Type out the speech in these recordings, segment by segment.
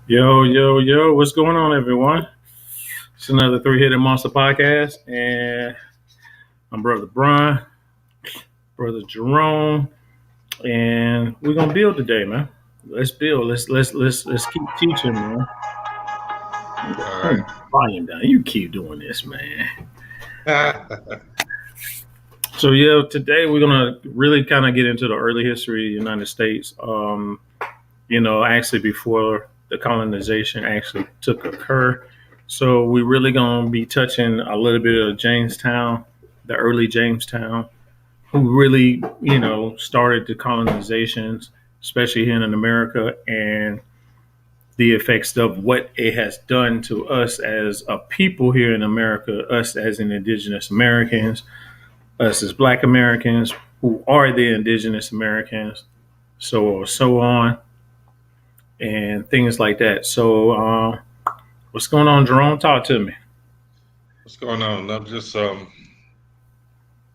Yo, yo, yo, what's going on, everyone? It's another Three Headed Monster podcast, and I'm Brother Brian, Brother Jerome, and we're gonna build today, man. Let's build. Let's keep teaching, man. All Turn right. the volume down. You keep doing this, man. So yeah, today we're gonna really kind of get into the early history of the United States. Actually before the colonization actually took occur. So we really gonna be touching a little bit of Jamestown, the early Jamestown, who really, started the colonizations, especially here in America, and the effects of what it has done to us as a people here in America, us as an indigenous Americans, us as Black Americans who are the indigenous Americans, so on and things like that. So, what's going on, Jerome? Talk to me. What's going on? I'm just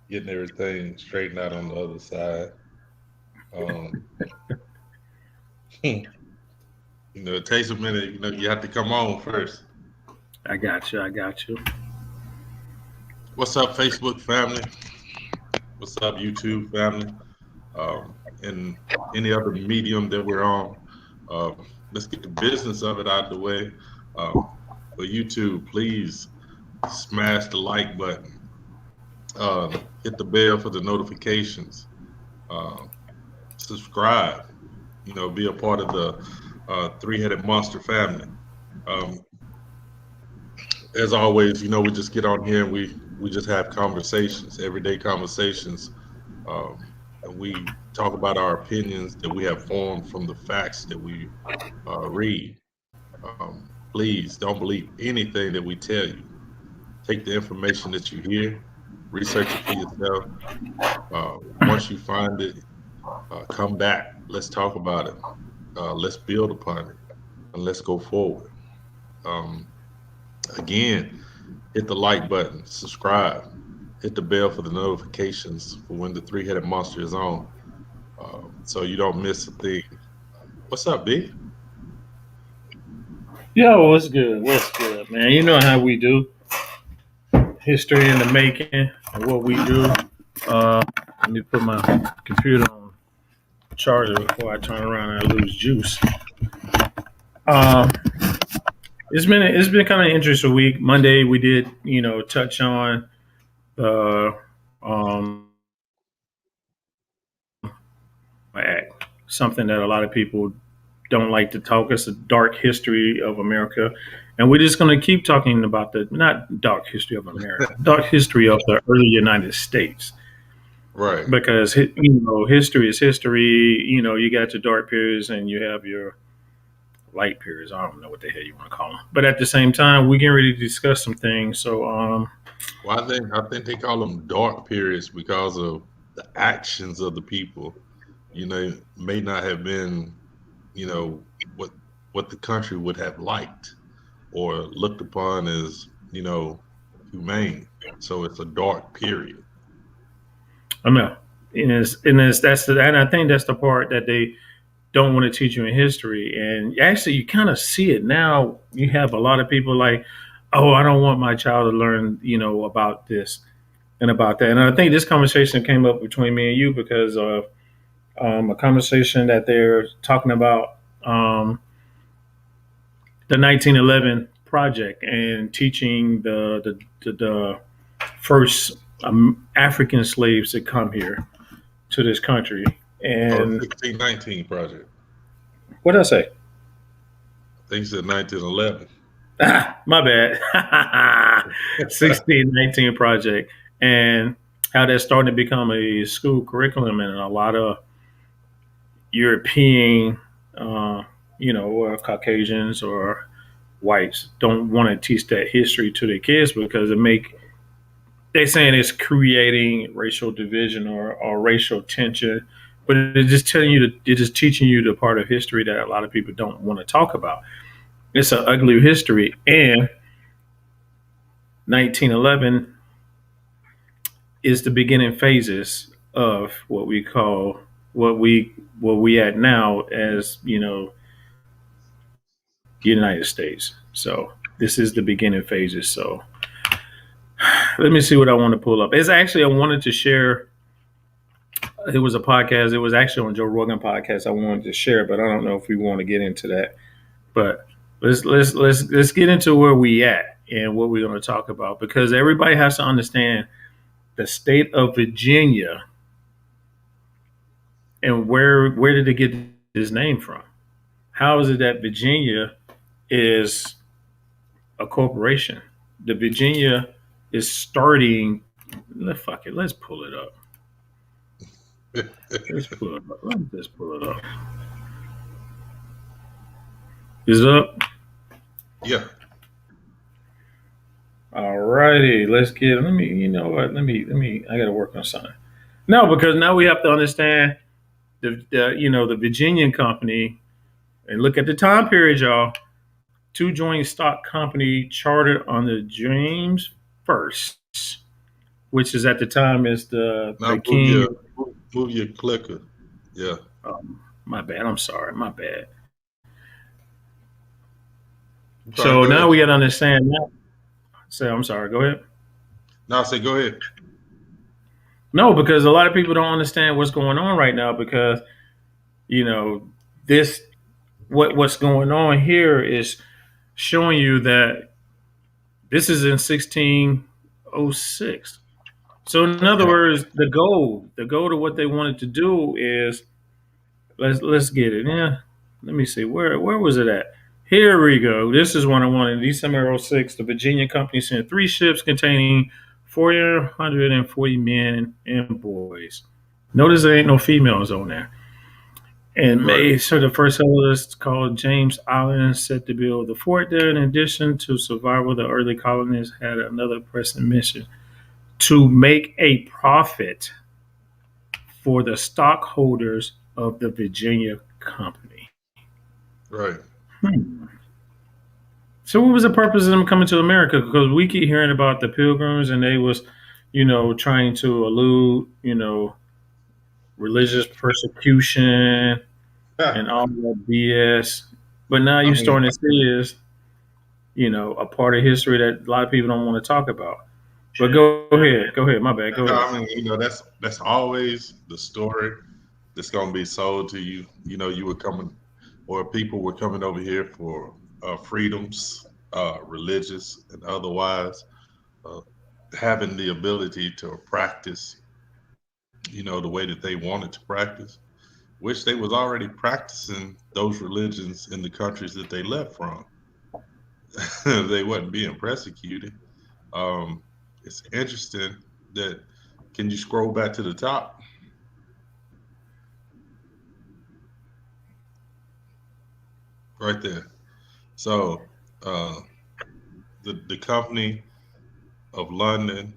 getting everything straightened out on the other side. Um, it takes a minute. You have to come on first. I got you. I got you. What's up, Facebook family? What's up, YouTube family? And any other medium that we're on. Let's get the business of it out of the way. For YouTube, please smash the like button. Hit the bell for the notifications. Uh, Subscribe. Be a part of the three-headed monster family. Um, as always, we just get on here and we just have conversations, everyday conversations, and we talk about our opinions that we have formed from the facts that we read. Please don't believe anything that we tell you. Take the information that you hear, research it for yourself. Once you find it, come back. Let's talk about it. Let's build upon it, and let's go forward. Um, Again, hit the like button, subscribe, hit the bell for the notifications for when the three-headed monster is on, so you don't miss a thing. What's up, B? Yo, what's good? What's good, man? You know how we do history in the making and what we do. Let me put my computer on charger before I turn around and I lose juice. Um, it's been kind of interesting week. Monday we did touch on the um, act, something that a lot of people don't like to talk. It's a dark history of America, and we're just going to keep talking about the not dark history of America, dark history of the early United States, Right. because history is history. You got your dark periods and you have your light periods. I don't know what the hell you want to call them, but at the same time, we can really discuss some things. So, Well, I think they call them dark periods because of the actions of the people. May not have been, you know, what what the country would have liked or looked upon as, humane. So it's a dark period. I mean, and I think that's the part that they don't want to teach you in history. And actually, you kind of see it now. You have a lot of people like, oh, I don't want my child to learn, about this and about that. And I think this conversation came up between me and you because of a conversation that they're talking about the 1911 project and teaching the first African slaves to come here to this country. Oh, the And 1619 project. what did I say? I think it's 1911. My bad. 1619 project, and how that's starting to become a school curriculum, and a lot of European, or Caucasians or whites don't want to teach that history to their kids because they're saying it's creating racial division or racial tension, but it's just teaching you the part of history that a lot of people don't want to talk about. It's an ugly history, and 1911 is the beginning phases of what we at now as United States. So this is the beginning phases. So let me see what I want to pull up. It's actually I wanted to share. It was a podcast. It was actually on Joe Rogan podcast. I wanted to share, but I don't know if we want to get into that. But let's get into where we at and what we're going to talk about because everybody has to understand the state of Virginia and where did it get its name from? How is it that Virginia is a corporation? The Virginia is starting. Fuck it. Let's pull it up. Let's pull it up. Let's just pull it up. Is it up? Yeah. All righty. Let's get. Let me. You know what? Let me. I got to work on something. No, because now we have to understand the Virginian company and look at the time period, y'all. Two joint stock company chartered on the James First, which is at the time is Now the king. move your clicker. Yeah. My bad. I'm sorry. My bad. Sorry, So go now ahead. we got to understand that. Say, I'm sorry. Go ahead. No, I say go ahead. No, because a lot of people don't understand what's going on right now because you know this what's going on here is showing you that this is in 1606. So in other Yeah. words, the goal of what they wanted to do is let's get it. Yeah, let me see where was it at. Here we go. This is what I wanted. December '06, the Virginia Company sent 3 ships containing 440 men and boys. Notice there ain't no females on there. And Right. May, so the first settlers called James Island set to build the fort there. In addition to survival, the early colonists had another pressing mission to make a profit for the stockholders of the Virginia Company. Right. Hmm. So, what was the purpose of them coming to America? Because we keep hearing about the Pilgrims, and they was, trying to elude, religious persecution and all that BS. But now I you're mean, starting to see is, a part of history that a lot of people don't want to talk about. But go ahead. My bad. Go no, ahead. I mean, that's always the story that's gonna be sold to you. You know, you were coming, or people were coming over here for freedoms, religious and otherwise, uh, having the ability to practice, the way that they wanted to practice, which they was already practicing those religions in the countries that they left from. They wasn't being persecuted. Um, it's interesting that. Can you scroll back to the top right there? So uh, the company of London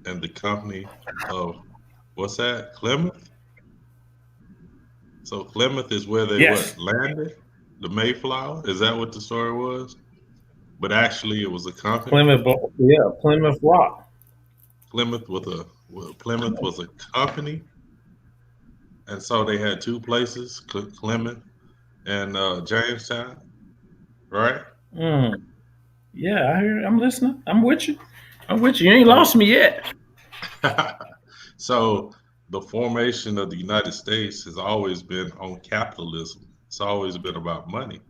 and the company of what's that? Plymouth. So Plymouth is where they Yes. what landed? The Mayflower. Is that what the story was? But actually, it was a company. Plymouth Rock. Plymouth was a company, and so they had two places, Plymouth and Jamestown, right? Mm. Yeah, I hear. I'm listening. I'm with you. I'm with you. You ain't So lost me yet. so the formation of the United States has always been on capitalism. It's always been about money.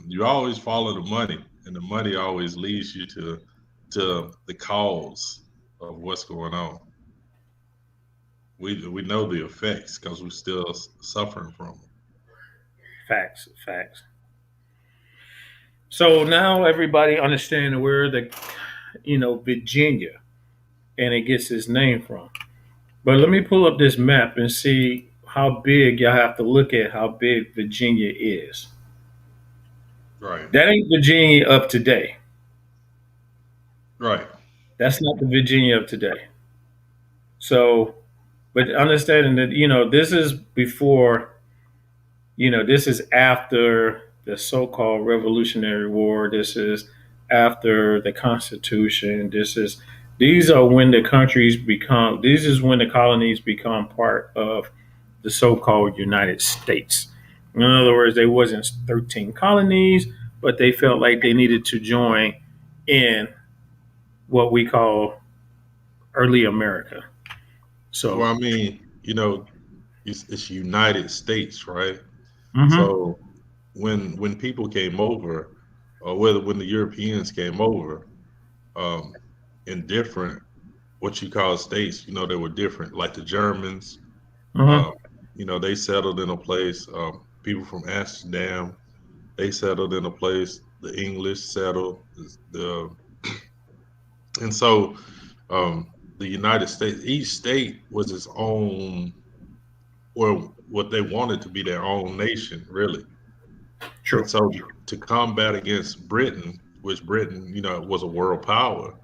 You always follow the money, and the money always leads you to the cause of what's going on. We know the effects because we're still suffering from them. Facts. Facts. So now everybody understand where Virginia, and it gets its name from. But let me pull up this map and see how big y'all have to look at how big Virginia is. Right, That ain't Virginia of today. right, That's not the Virginia of today. So, but understanding that, this is before, this is after the so called Revolutionary War. This is after the Constitution. These are when these is when the colonies become part of the so called United States. In other words, they wasn't 13 colonies, but they felt like they needed to join in what we call early America. Well, So, I mean, it's United States, right? mm-hmm, So when people came over, or whether when the Europeans came over, um, in different what you call states, they were different. Like the Germans, mm-hmm, um, they settled in a place. People from Amsterdam, they settled in a place. The English settled. The and so the United States, each state was its own, or what they wanted to be their own nation, really. And true. so to combat against Britain, which Britain, was a world power,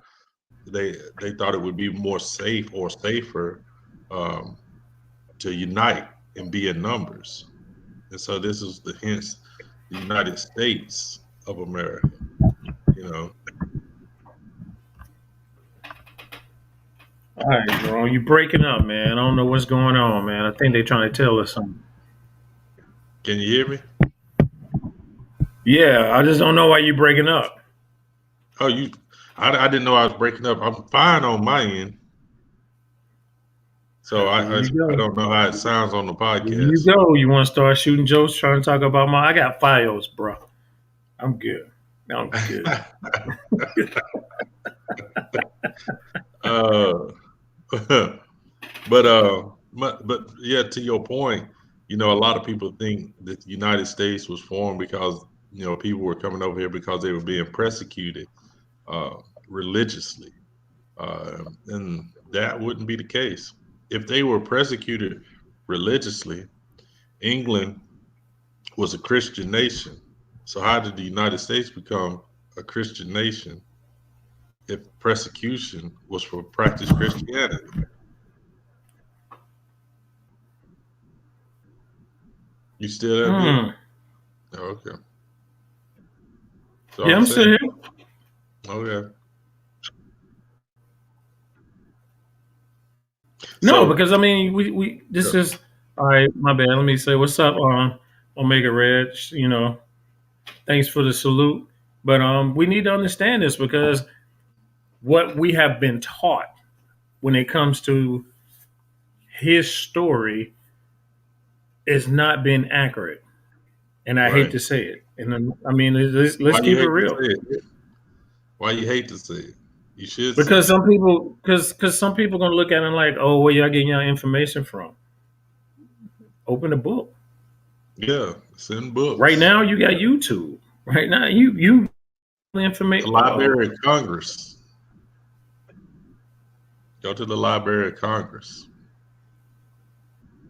they thought it would be more safe or safer, um, to unite and be in numbers. And so this is the hence the United States of America, you know. All right, bro, you breaking up, man. I don't know what's going on, man. I think they're trying to tell us something. Can you hear me? Yeah, I just don't know why you breaking up. Oh, I didn't know I was breaking up. I'm fine on my end. So Here I you I go. don't know how it sounds on the Here you podcast. go. You want to start shooting jokes, trying to talk about my? I got files, bro. I'm good. I'm good. uh, but yeah, to your point, a lot of people think that the United States was formed because people were coming over here because they were being persecuted, uh, religiously, and that wouldn't be the case. If they were persecuted religiously, England was a Christian nation. So how did the United States become a Christian nation if persecution was for practice Christianity? You still there, Bill? Hmm. Oh, okay. So Yeah, I'm I'm still saying, here. okay. No, So because I mean, we this yeah, is all right. My bad. Let me say what's up, Omega Red. Thanks for the salute. But we need to understand this because what we have been taught when it comes to his story is not been accurate, and I hate right. to say it. And I mean, let's Why you keep it hate to real. say it? Why you hate to say it? You should say Because it. some people gonna look at it like, oh, where y'all getting your information from? Open a book. Yeah, send Right books. now, you got YouTube. Right now, you The information. Library of Congress. Go to the Library of Congress.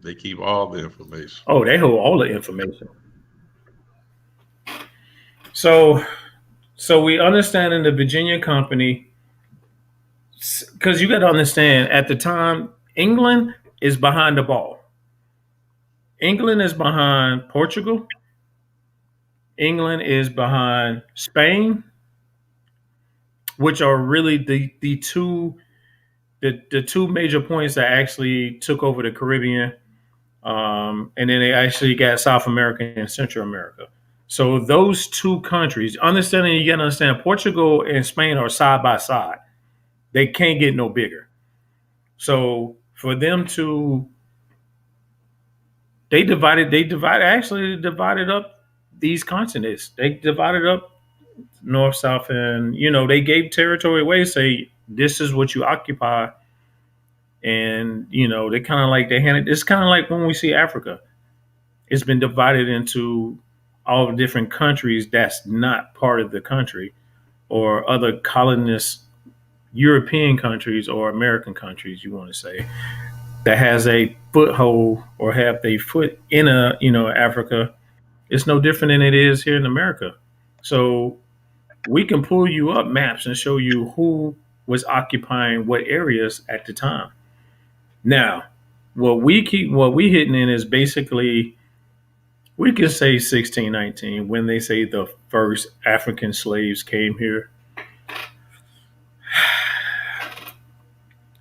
They keep all the information. Oh, they hold all the information. So we understand in the Virginia Company because you got to understand at the time England is behind the ball. England is behind Portugal. England is behind Spain, which are really the two major points that actually took over the Caribbean, and then they actually got South America and Central America. So those two countries, understanding you got to understand, Portugal and Spain are side by side. They can't get no bigger. So for them to, actually divided up these continents. They divided up north, south, and they gave territory away. Say this is what you occupy, and they kind of like they handed. It's kind of like when we see Africa. It's been divided into all the different countries that's not part of the country or other colonist European countries or American countries, you want to say, that has a foothold or have a foot in Africa. It's no different than it is here in America. So we can pull you up maps and show you who was occupying what areas at the time. Now, what we hitting in is basically we can say 1619 when they say the first African slaves came here.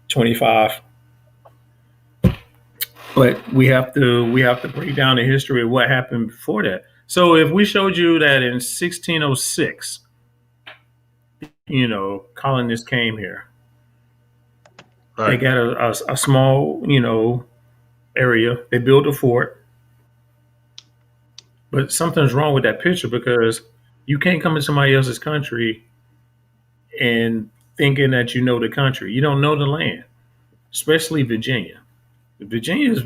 25. But we have to break down the history of what happened before that. So if we showed you that in 1606, colonists came here, they Right. got a small, area. They built a fort, but something's wrong with that picture because you can't come in somebody else's country and thinking that you know the country. You don't know the land, especially Virginia. Virginia is,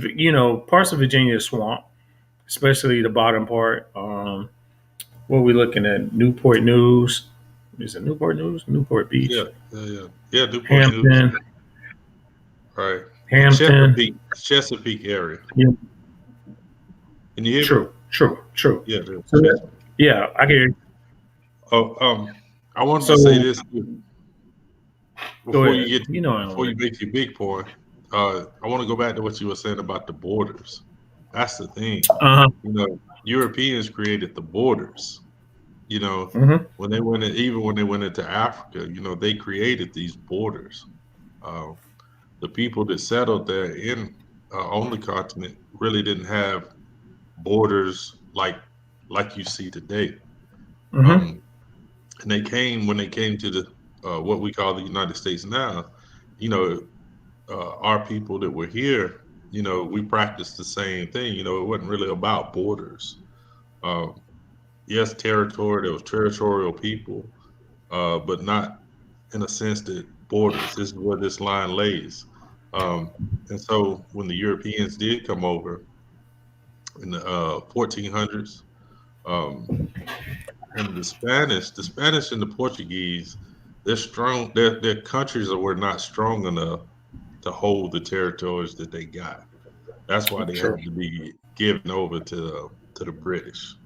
parts of Virginia is swamp, especially the bottom part. What are we looking at? Newport News. Is it Newport News? Newport Yeah, Beach. yeah. Newport News. Hampton. Right. The Hampton. Chesapeake area. Yeah, Can you hear me? true, true, true. Yeah, the So Chesapeake. yeah, I get it. Oh, I wanted to say So this too, go before you ahead. get You know I don't before you want make your big point. I want to go back to what you were saying about the borders. That's the thing. to. Uh huh. Europeans created the borders. You know, Hmm. when they went in, even when they went into Africa, they created these borders. Uh, the people that settled there on the continent really didn't have borders like you see today. Hmm. Um, and when they came to the what we call the United States now, you know, our people that were here, we practiced the same thing. It wasn't really about borders. Um, yes, territory. There was territorial people, but not in a sense that borders. This is where this line lays. Um, and so when the Europeans did come over in the 1400s, um, and the Spanish and the Portuguese, they're strong. Their countries were not strong enough to hold the territories that they got. That's why they True. had to be given over to the British.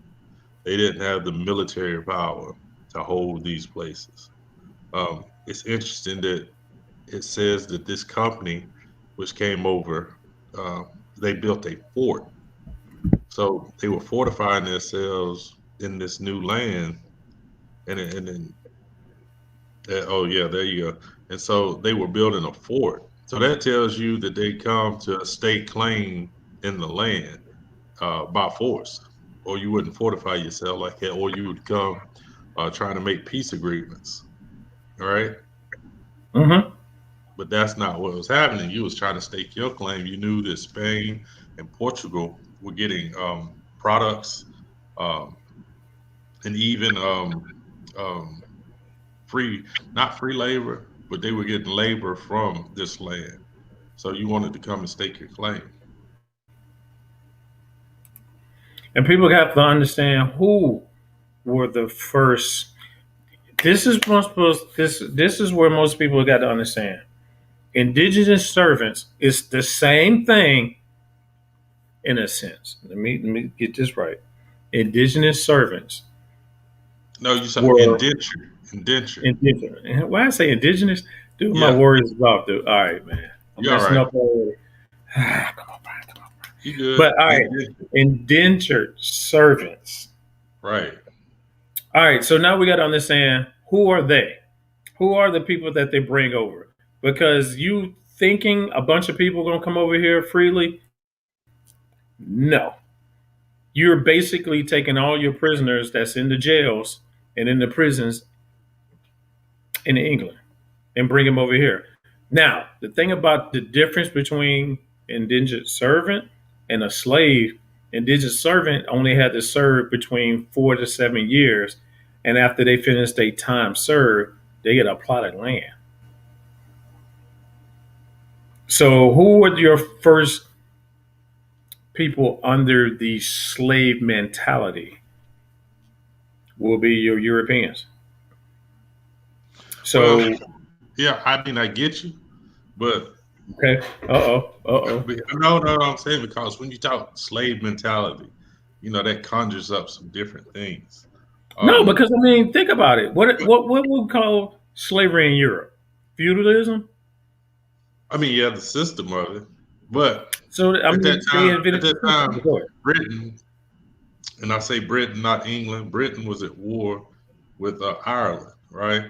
They didn't have the military power to hold these places. It's interesting that it says that this company, which came over, uh, they built a fort. So they were fortifying themselves in this new land, and then oh yeah, there you go. And so they were building a fort. So that tells you that they come to a state claim in the land by force, or you wouldn't fortify yourself like that, or you would come trying to make peace agreements. All right, Hmm. but that's not what was happening. You was trying to stake your claim. You knew that Spain and Portugal were getting products um, and even um, free, not free labor, but they were getting labor from this land. So you wanted to come and stake your claim. And people have to understand who were the first. This is where most people got to understand. Indigenous servants is the same thing in a sense. Let me get this right. Indigenous servants No, you said were indentured. indigenous. Why I say indigenous? Dude, my Yeah, words about dude. All right, man. I'm you're all messing right. up already. Come on, Brian. Come on. You good? But all right, Indentured. indentured servants. Right. All right, so now we got to understand who are they? Who are the people that they bring over? Because you thinking a bunch of people going to come over here freely? No. You're basically taking all your prisoners that's in the jails and in the prisons in England and bring them over here. Now, the thing about the difference between indentured servant and a slave, indentured servant only had to serve between 4 to 7 years, and after they finish their time served, they get a plot of land. So, who were your first people under the slave mentality? Will be your Europeans. Well, So, yeah, I mean, I get you, but okay, uh oh. no, I'm saying because when you talk slave mentality, that conjures up some different things. No, Um, because I mean, think about it. What but what what would we call slavery in Europe? Feudalism. I mean, yeah, the system of it, but So I at that mean, they time, at invented that the system. time, Go ahead. Britain, and I say Britain, not England. Britain was at war with Ireland, right?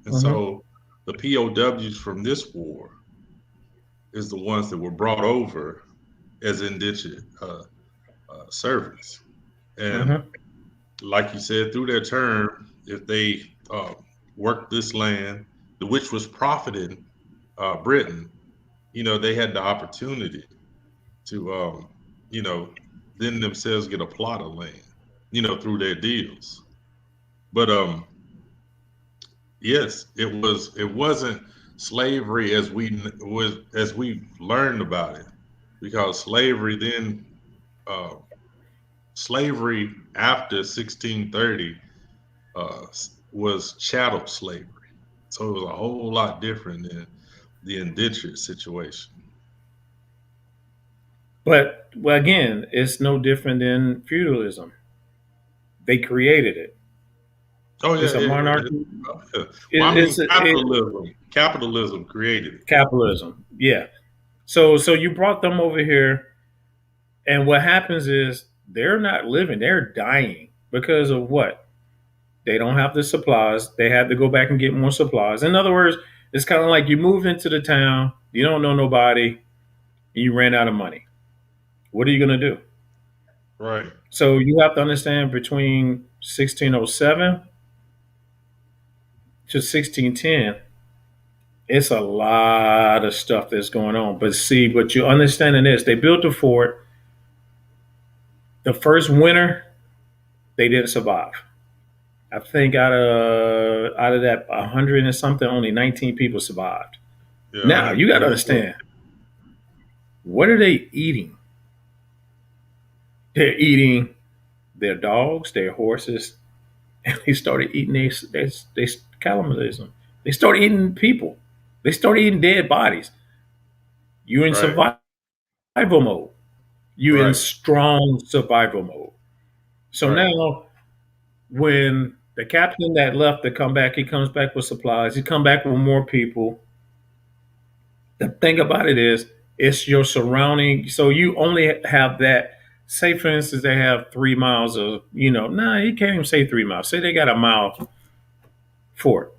And Hmm. so the POWs from this war is the ones that were brought over as indentured servants. And Hmm. like you said, through their term, if they worked this land, which was profiting Britain, they had the opportunity to, then themselves get a plot of land, through their deals. But yes, it wasn't slavery as we learned about it, because uh, slavery after 1630 was chattel slavery. So it was a whole lot different than the indentured situation. But well, again, it's no different than feudalism. They created it. Oh It's yeah, a monarchy. yeah. Well, I It's mean, capitalism created it. capitalism. Yeah. So you brought them over here, and what happens is they're not living; they're dying because of what? They don't have the supplies. They had to go back and get more supplies. In other words, it's kind of like you moved into the town, you don't know nobody, and you ran out of money. What are you going to do? Right, So you have to understand between 1607 to 1610, it's a lot of stuff that's going on. But see, what you understanding is they built the fort. The first winter, they didn't survive. I think out of that 100 and something, only 19 people survived. yeah, Now you got to 124. understand, what are they eating? They're eating their dogs, their horses, and they started eating they cannibalism. They started eating people. They started eating dead bodies. You're in Right, survival mode. You're in right, strong survival mode. So right, now, when the captain that left to come back, he comes back with supplies. He come back with more people. The thing about it is, it's your surrounding. So you only have that. Say, for instance, they have 3 miles of, nah, you can't even say 3 miles. Say they got a mile fort.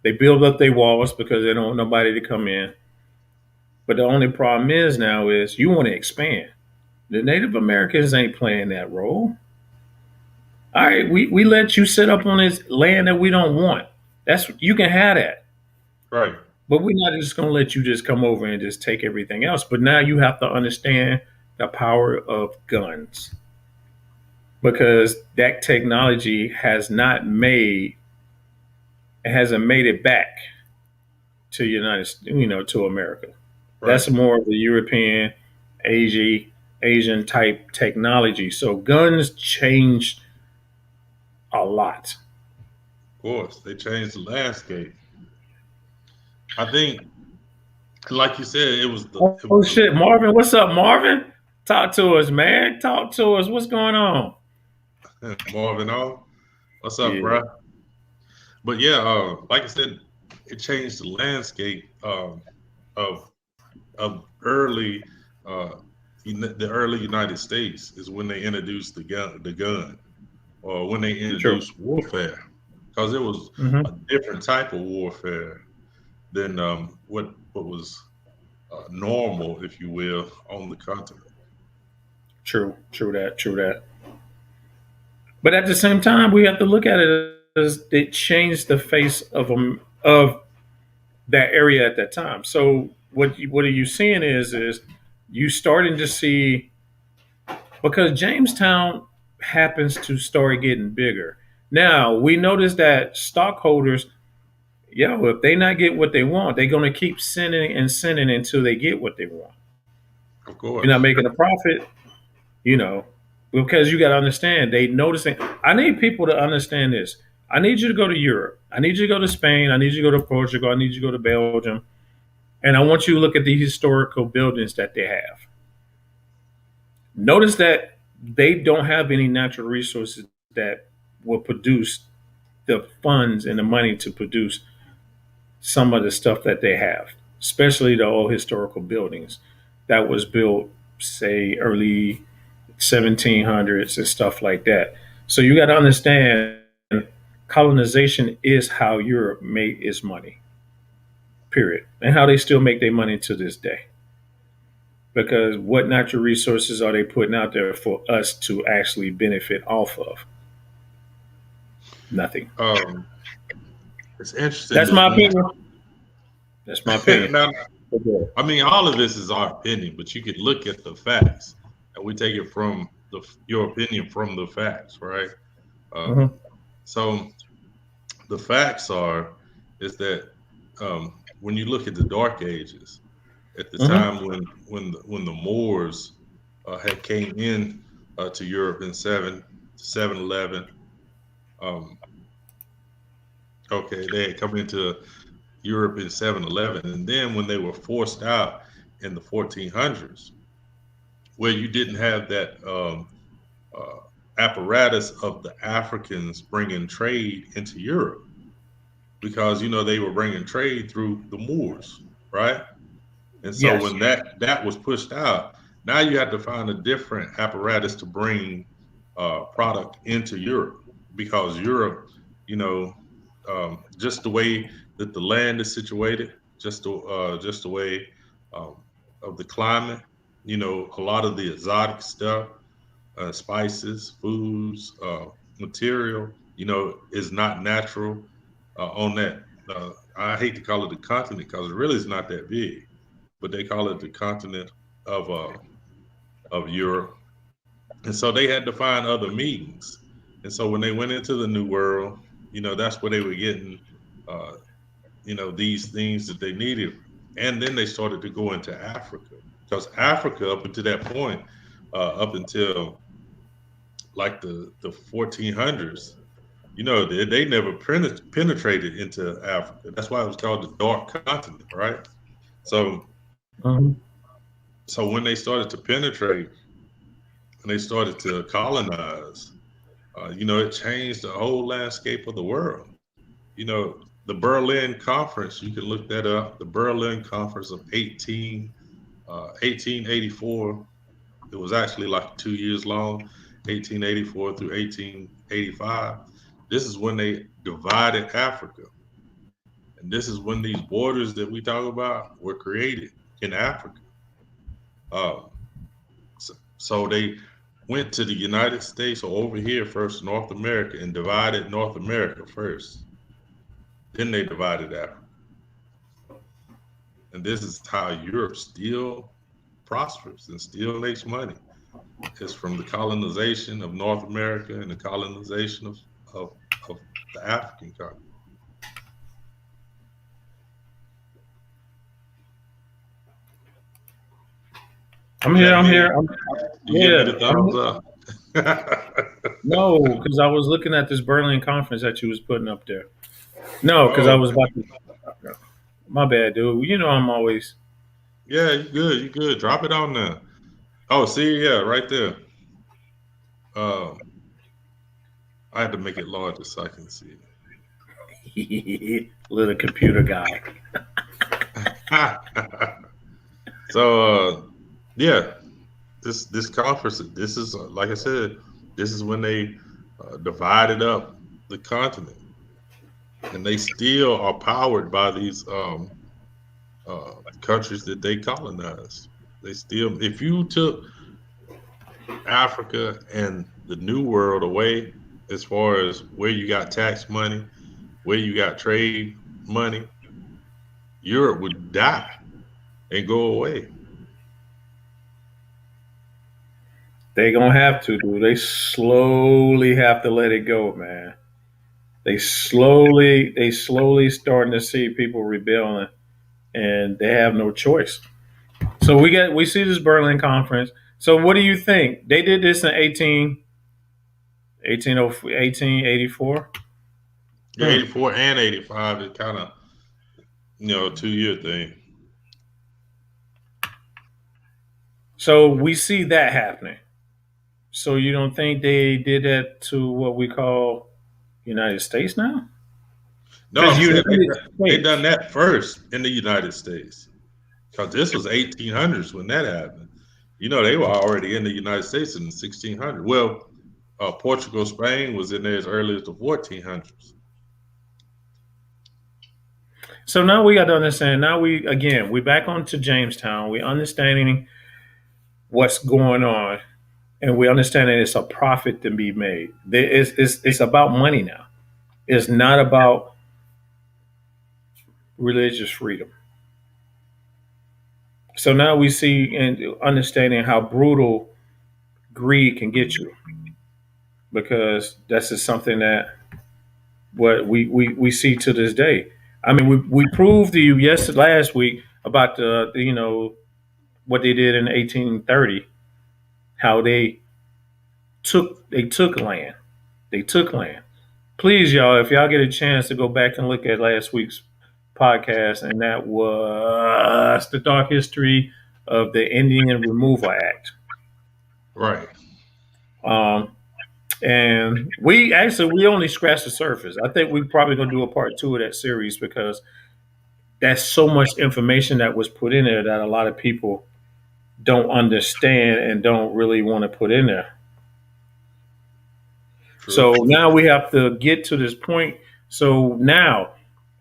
They build up their walls because they don't want nobody to come in. But the only problem is now is you want to expand. The Native Americans ain't playing that role. All right, we let you sit up on this land that we don't want. That's you can have that. right. But we're not just gonna let you just come over and just take everything else. But now you have to understand the power of guns. Because that technology has not made it hasn't made it back to to America. That's Right. more of the European, Asian type technology. So guns changed a lot. Of course, they changed the landscape. I think, like you said, it Oh was shit, Marvin, what's up, Marvin? Talk to us, man. Talk to us. What's going on? the Marvin all. What's up, Yeah, bruh? But yeah, like I said, it changed the landscape of early uh, the early United States is when they introduced the gun, or when they true. introduced warfare, because it was a Hmm. different type of warfare than what was normal, if you will, on the continent. True. True that. True that. But at the same time, we have to look at it as it changed the face of that area at that time. So what are you seeing is you starting to see because Jamestown happens to start getting bigger. Now we notice that stockholders, if they not get what they want, they're going to keep sending and sending until they get what they want. Of If you're not course, making a profit, you know, because you got to understand, they noticing. I need people to understand this. I need you to go to Europe. I need you to go to Spain. I need you to go to Portugal. I need you to go to Belgium. And I want you to look at the historical buildings that they have. Notice that they don't have any natural resources that will produce the funds and the money to produce some of the stuff that they have, especially the old historical buildings that was built, say, early 1700s and stuff like that. So you got to understand colonization is how Europe made its money, period, and how they still make their money to this day. because what natural resources are they putting out there for us to actually benefit off of? Nothing. Um, it's interesting That's that my when opinion. That's my opinion. now, Okay. I mean, all of this is our opinion, but you could look at the facts, and we take it from your opinion from the facts, right? Um, Mhm. so the facts are is that when you look at the Dark Ages, at the Mhm. time when the Moors had came in to Europe in 711. Um, okay, they had come into Europe in 711, and then when they were forced out in the 1400s, where you didn't have that uh, apparatus of the Africans bringing trade into Europe, because they were bringing trade through the Moors, right? And so Yes. when that was pushed out, now you have to find a different apparatus to bring product into Europe, because Europe, you know, just the way that the land is situated, just the way um, of the climate, a lot of the exotic stuff, spices, foods, material, is not natural on that. I hate to call it the continent because it really is not that big, but they call it the continent of uh, of Europe. And so they had to find other means. And so when they went into the New World, that's where they were getting, uh, these things that they needed. And then they started to go into Africa, because Africa, up until that point, up until like the 1400s, they never penetrated into Africa. That's why it was called the Dark Continent, right? So, Mhm. so when they started to penetrate and they started to colonize, it changed the whole landscape of the world. The Berlin Conference, you can look that up. The Berlin Conference of 1884. It was actually like 2 years long, 1884 through 1885. This is when they divided Africa. And this is when these borders that we talk about were created in Africa. Um, so they went to the United States, or over here first, North America, and divided North America first. Then they divided Africa. And this is how Europe still prospers and still makes money. It's from the colonization of North America and the colonization of, of the African continent. I'm Does here. that I'm mean here. you give me Yeah. the thumbs up? No, because I was looking at this Berlin conference that you was putting up there. No, because I Oh, was about to. My bad, dude. You know I'm always. yeah, you good. You good. Drop it on there. Oh, see, yeah, right there. Um, I had to make it larger so I can see Little computer guy. it. So, yeah, this conference, this is like I said, this is when they divided up the continent, and they still are powered by these countries that they colonized. They still, if you took Africa and the New World away, as far as where you got tax money, where you got trade money, Europe would die and go away. They gonna have to, dude. They slowly have to let it go, man. They slowly starting to see people rebelling, and they have no choice. So we see this Berlin conference. So what do you think? They did this in 1884. Yeah, Hmm. 84 and 85 is kind of, 2 year thing. So we see that happening. So you don't think they did that to what we call United States now? No, Because I'm saying United they done States. that first in the United States, because this was 1800s when that happened. They were already in the United States in the 1600s. Well, Portugal, Spain was in there as early as the 1400s. So now we got to understand. Now we back onto Jamestown. We understanding. what's going on, and we understand that it's a profit to be made. It's about money now. It's not about religious freedom. So now we see and understanding how brutal greed can get you, because that's just something that what we see to this day. I mean, we proved to you last week about what they did in 1830, how they took land. They took land. Please, y'all, if y'all get a chance to go back and look at last week's podcast, and that was the dark history of the Indian Removal Act. Right. Um, and we only scratched the surface. I think we probably gonna do a part two of that series, because that's so much information that was put in there that a lot of people don't understand and don't really want to put in there. True. So now we have to get to this point. So now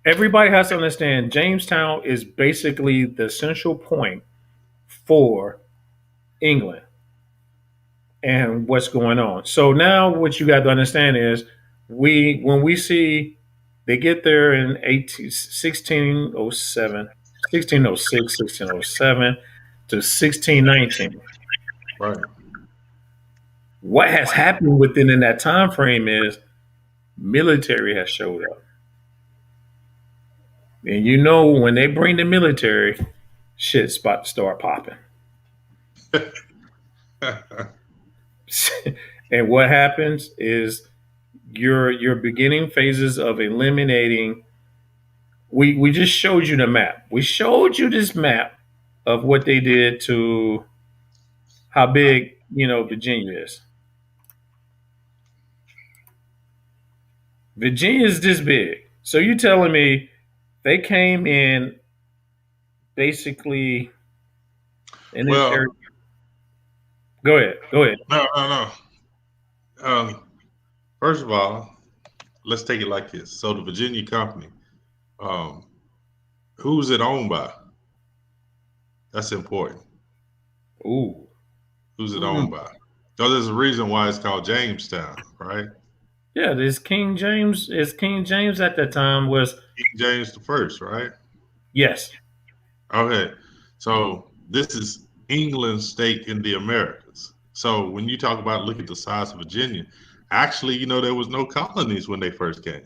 everybody has to understand Jamestown is basically the central point for England and what's going on. So now what you got to understand is when we see they get there in 1607, 1606, 1607 to 1619. Right. What has happened within in that time frame is military has showed up. And when they bring the military, shit's about to start popping. And what happens is your beginning phases of eliminating. We just showed you the map. We showed you this map of what they did to how big Virginia is. Virginia is this big. So you telling me they came in basically in this Well, area? Go ahead. Go ahead. no, no, no. First of all, let's take it like this. So the Virginia Company, um, who's it owned by? That's important. Ooh. Who's it Mm. owned by? So there's a reason why it's called Jamestown, right? Yeah, this King James is King James at that time was King James the First, right? yes. Okay. So this is England's stake in the Americas. So when you talk about look at the size of Virginia, actually, there was no colonies when they first came.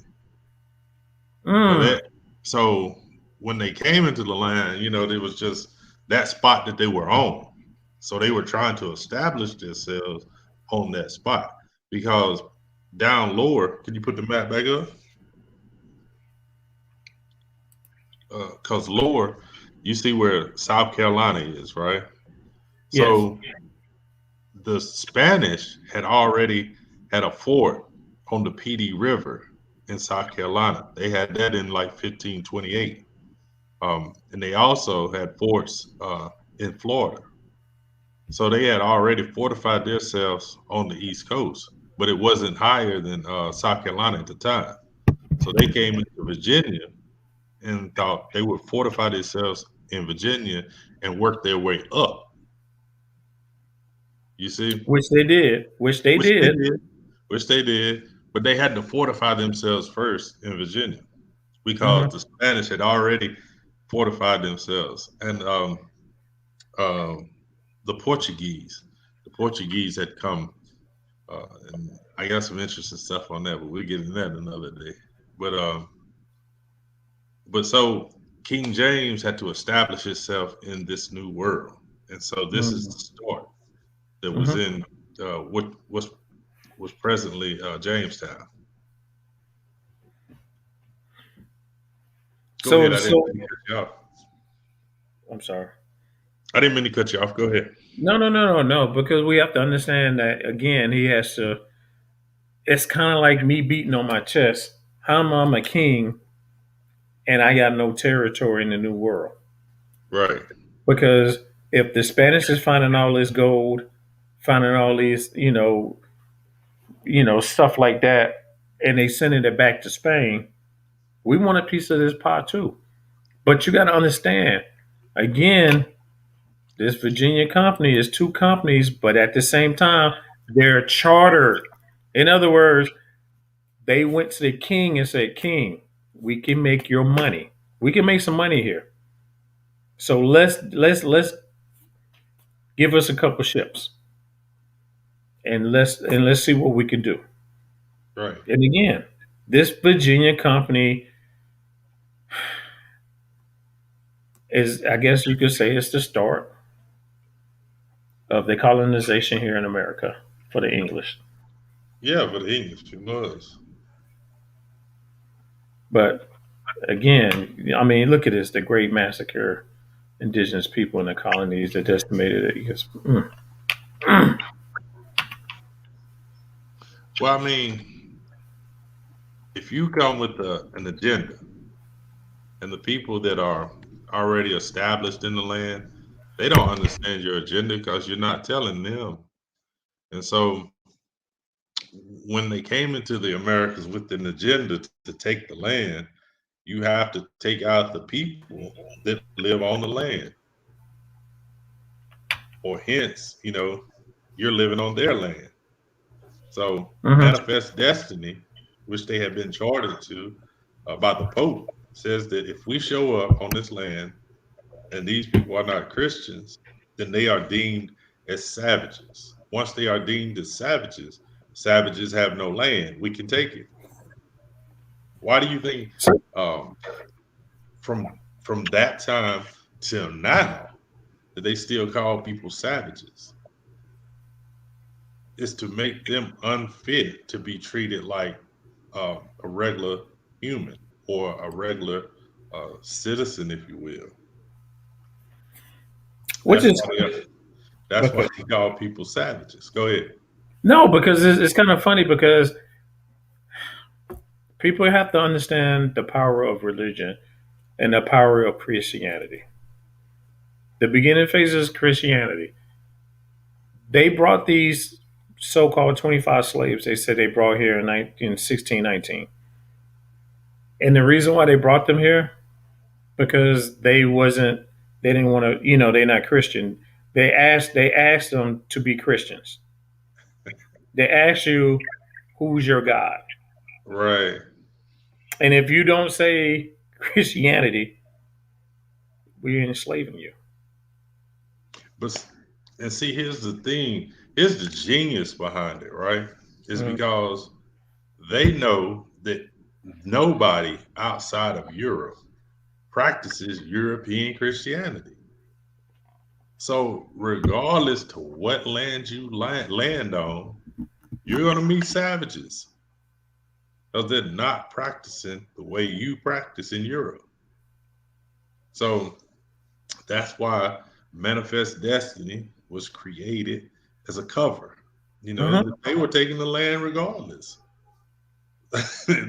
So Mm. so when they came into the land, there was just that spot that they were on. So they were trying to establish themselves on that spot because down lower, can you put the map back up? Because lower, you see where South Carolina is, right? Yes. So the Spanish had already had a fort on the PD River in South Carolina. They had that in like 1528. And they also had forts in Florida. So they had already fortified themselves on the East Coast, but it wasn't higher than South Carolina at the time. So they came into Virginia and thought they would fortify themselves in Virginia and work their way up. You see? Which they did. Which they Which they did. did. Which they did. But they had to fortify themselves first in Virginia because Hmm. the Spanish had already fortified themselves. And um, the Portuguese. The Portuguese had come, and I got some interesting stuff on that, but we'll get into that another day. But so King James had to establish himself in this new world, and so this is Hmm. the start that was Hmm. in what was presently Jamestown. Go ahead. So I didn't so mean to cut you off. I'm sorry. I didn't mean to cut you off. Go ahead. No, no, no, no, no. Because we have to understand that again. He has to. It's kind of like me beating on my chest. How am I a king and I got no territory in the new world? Right. Because if the Spanish is finding all this gold, finding all these, stuff like that, and they sending it back to Spain, we want a piece of this pie too. But you got to understand, again, This Virginia company is two companies, but at the same time, they're chartered. In other words, they went to the king and said, "King, we can make your money. We can make some money here. So let's give us a couple ships and let's see what we can do." Right. And again, this Virginia company is, I guess you could say, it's the start of the colonization here in America for the English. Yeah, but the English, it was. But again, I mean, look at this: the Great Massacre, indigenous people in the colonies that decimated it. Well, I mean, if you come with an agenda and the people that are already established in the land, they don't understand your agenda because you're not telling them. And so when they came into the Americas with an agenda to take the land, you have to take out the people that live on the land, or hence, you're living on their land. So Mm-hmm. manifest destiny, which they have been chartered to by the Pope, says that if we show up on this land and these people are not Christians, then they are deemed as savages. Once they are deemed as savages, savages have no land. We can take it. Why do you think um, from that time till now that they still call people savages? Is to make them unfit to be treated like a regular human or a regular citizen, if you will. Which That's is why that's why okay. they call people savages. Go ahead. No, because it's kind of funny because people have to understand the power of religion and the power of Christianity. The beginning phases of Christianity. They brought these so-called 25 slaves. They said they brought here in 1619. And the reason why they brought them here, because they didn't want to, they're not Christian. They asked them to be Christians. They asked you, who's your God? Right. And if you don't say Christianity, we're enslaving you. But and see, here's the thing. Here's the genius behind it, right? Is Mm. because they know that nobody outside of Europe practices European Christianity. So regardless to what land you land on, you're gonna meet savages because they're not practicing the way you practice in Europe. So that's why Manifest Destiny was created as a cover. Mhm. They were taking the land regardless.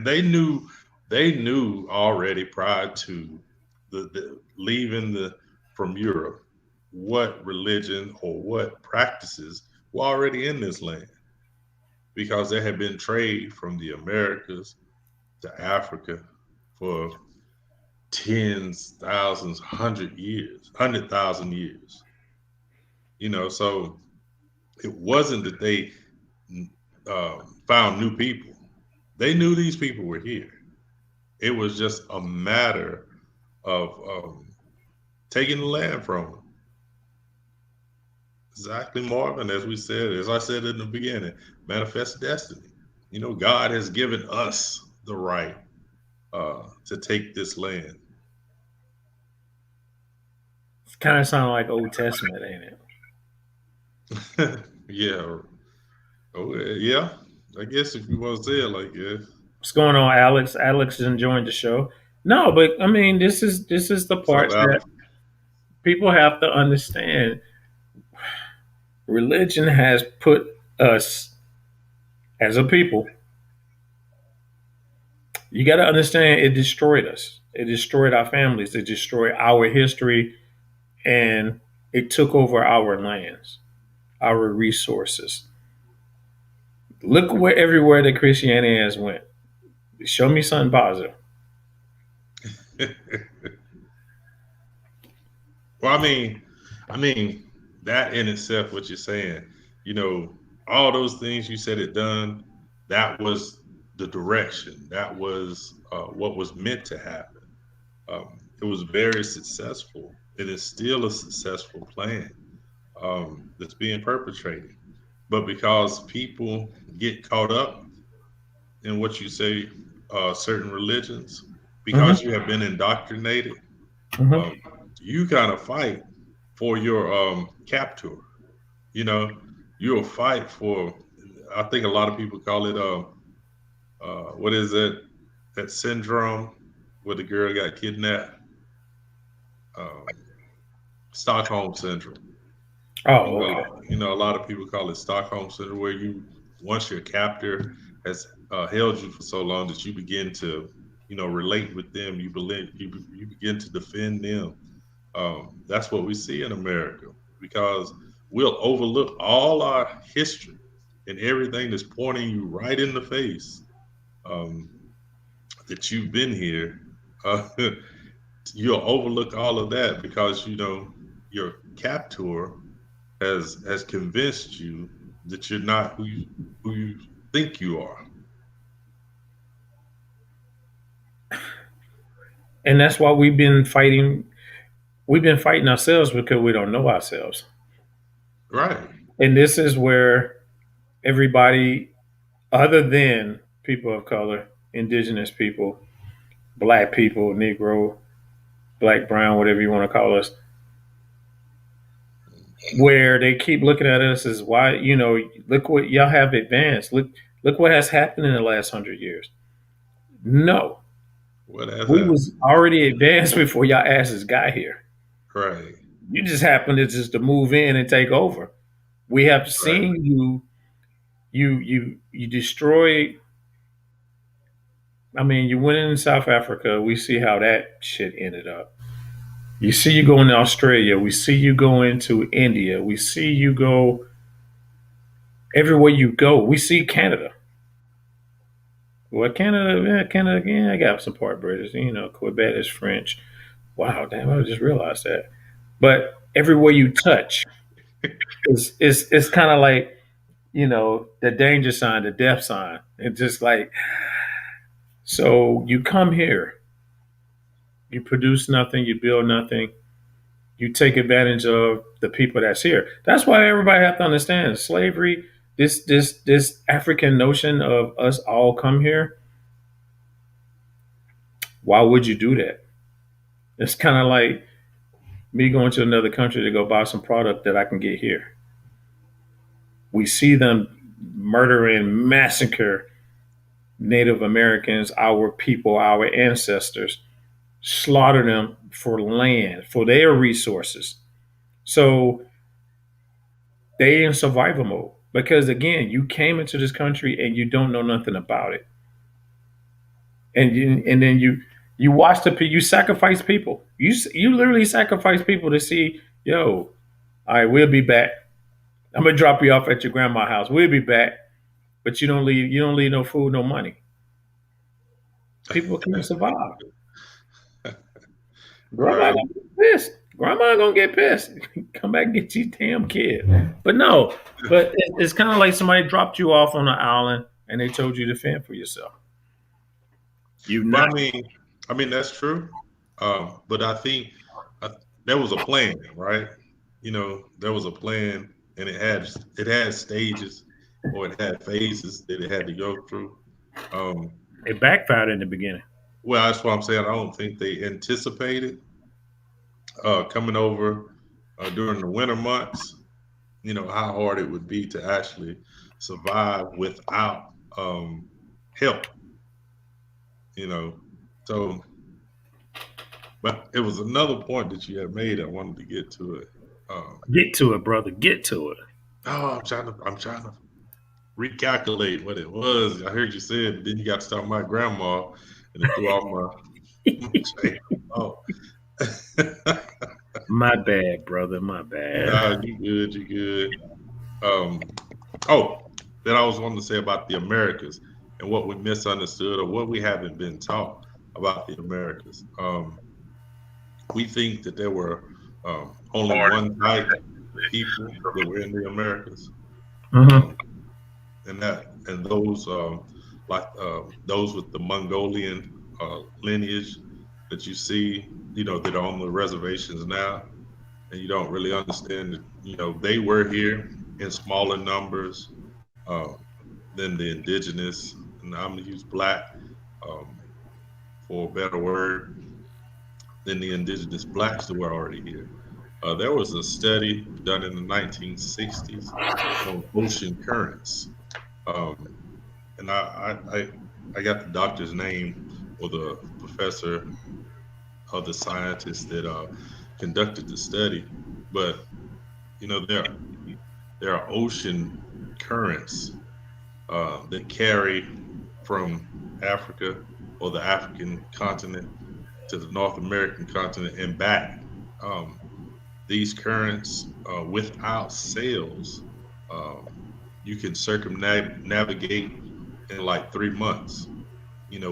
they knew they knew already prior to the leaving the from Europe what religion or what practices were already in this land because there had been trade from the Americas to Africa for tens, thousands, 100 years, 100,000 years. So it wasn't that they found new people. They knew these people were here. It was just a matter of taking the land from them. Exactly, Marvin. As I said in the beginning, manifest destiny. God has given us the right to take this land. It's kind of sound like Old Testament, ain't it? Yeah. Oh, yeah. I guess if you want to say it like that. What's going on, Alex? Alex is enjoying the show. No, but I mean, this is the What's up, part that Alex? people have to understand. Religion has put us as a people. You got to understand, it destroyed us. It destroyed our families. It destroyed our history, and it took over our lands, our resources. Look where everywhere that Christianity has went. Show me something positive. Well, I mean, I mean, that in itself, what you're saying, you know, all those things you said it done, that was the direction. That was what was meant to happen. It was very successful. It is still a successful plan that's being perpetrated. But because people get caught up in what you say, certain religions, because Hmm. you have been indoctrinated, um, Hmm. you kind of fight for your captor. You know, you'll fight for. I think a lot of people call it what is it? That syndrome where the girl got kidnapped. Um, Stockholm syndrome. Oh, okay. You know, a lot of people call it Stockholm syndrome, where you once your captor has held you for so long that you begin to, you know, relate with them. You believe you begin to defend them. That's what we see in America because we'll overlook all our history and everything that's pointing you right in the face, um, that you've been here. Uh, you'll overlook all of that because you know your captor has convinced you that you're not who you think you are. And that's why we've been fighting. We've been fighting ourselves because we don't know ourselves. Right. And this is where everybody, other than people of color, indigenous people, black people, Negro, black, brown, whatever you want to call us, where they keep looking at us as why, look what y'all have advanced. Look what has happened in the last 100 years. No, What has we happened? was already advanced before y'all asses got here. Right. You just happened to move in and take over. We have Right. seen you destroy. I mean, you went in South Africa. We see how that shit ended up. You see you go into Australia. We see you go into India. We see you go everywhere you go. We see Canada. Well, Canada, yeah, Canada, yeah, I got some part British. Quebec is French. Wow, damn, I just realized that. But everywhere you touch, it's kind of like the danger sign, the death sign. It's just like so you come here, you produce nothing, you build nothing, you take advantage of the people that's here. That's why everybody have to understand slavery. This African notion of us all come here. Why would you do that? It's kind of like me going to another country to go buy some product that I can get here. We see them murder and massacre Native Americans, our people, our ancestors, slaughter them for land, for their resources. So they in survival mode because again, you came into this country and you don't know nothing about it, and then you watch you sacrifice people. You literally sacrifice people to see, yo, all right, we'll be back. I'm gonna drop you off at your grandma's house. We'll be back, but you don't leave no food, no money. People can't survive. Grandma Right. gonna get pissed. Grandma gonna get pissed. Come back and get your damn kid. But no, but it's kind of like somebody dropped you off on an island and they told you to fend for yourself. You Well, not. I mean that's true. But I think there was a plan, right? You know, there was a plan, and it had stages or it had phases that it had to go through. Um, It backfired in the beginning. well, that's what I'm saying. I don't think they anticipated coming over during the winter months. You know how hard it would be to actually survive without help. You know, so but it was another point that you had made. I wanted to get to it. Um, Get to it, brother. Get to it. oh, I'm trying to recalculate what it was. I heard you said, but then you got to start my grandma, and it threw off my train. Oh, My bad, brother. My nah, bad. you good, you good. Um, oh, that I was wanting to say about the Americas and what we misunderstood or what we haven't been taught about the Americas. We think that there were only one type of people that were in the Americas. Hmm. Um, and those like those with the Mongolian lineage that you see, that are on the reservations now, and you don't really understand that, they were here in smaller numbers um, than the indigenous, and I'm gonna use black um, for a better word, than the indigenous blacks that were already here. There was a study done in the 1960s on ocean currents. Um, and I got the doctor's name or the professor or the scientist that conducted the study, but there are ocean currents that carry from Africa or the African continent to the North American continent and back. Um, these currents, without sails, um, you can circumnavigate in like 3 months,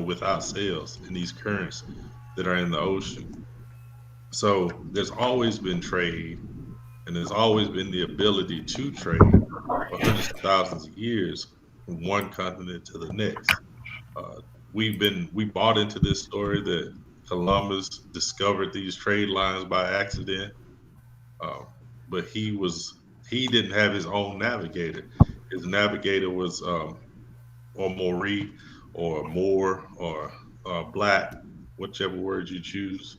without sails in these currents that are in the ocean. So there's always been trade, and there's always been the ability to trade for hundreds of thousands of years from one continent to the next. Uh, we bought into this story that Columbus discovered these trade lines by accident, um, but he didn't have his own navigator. His navigator was or Maori or Moor or Black, whichever word you choose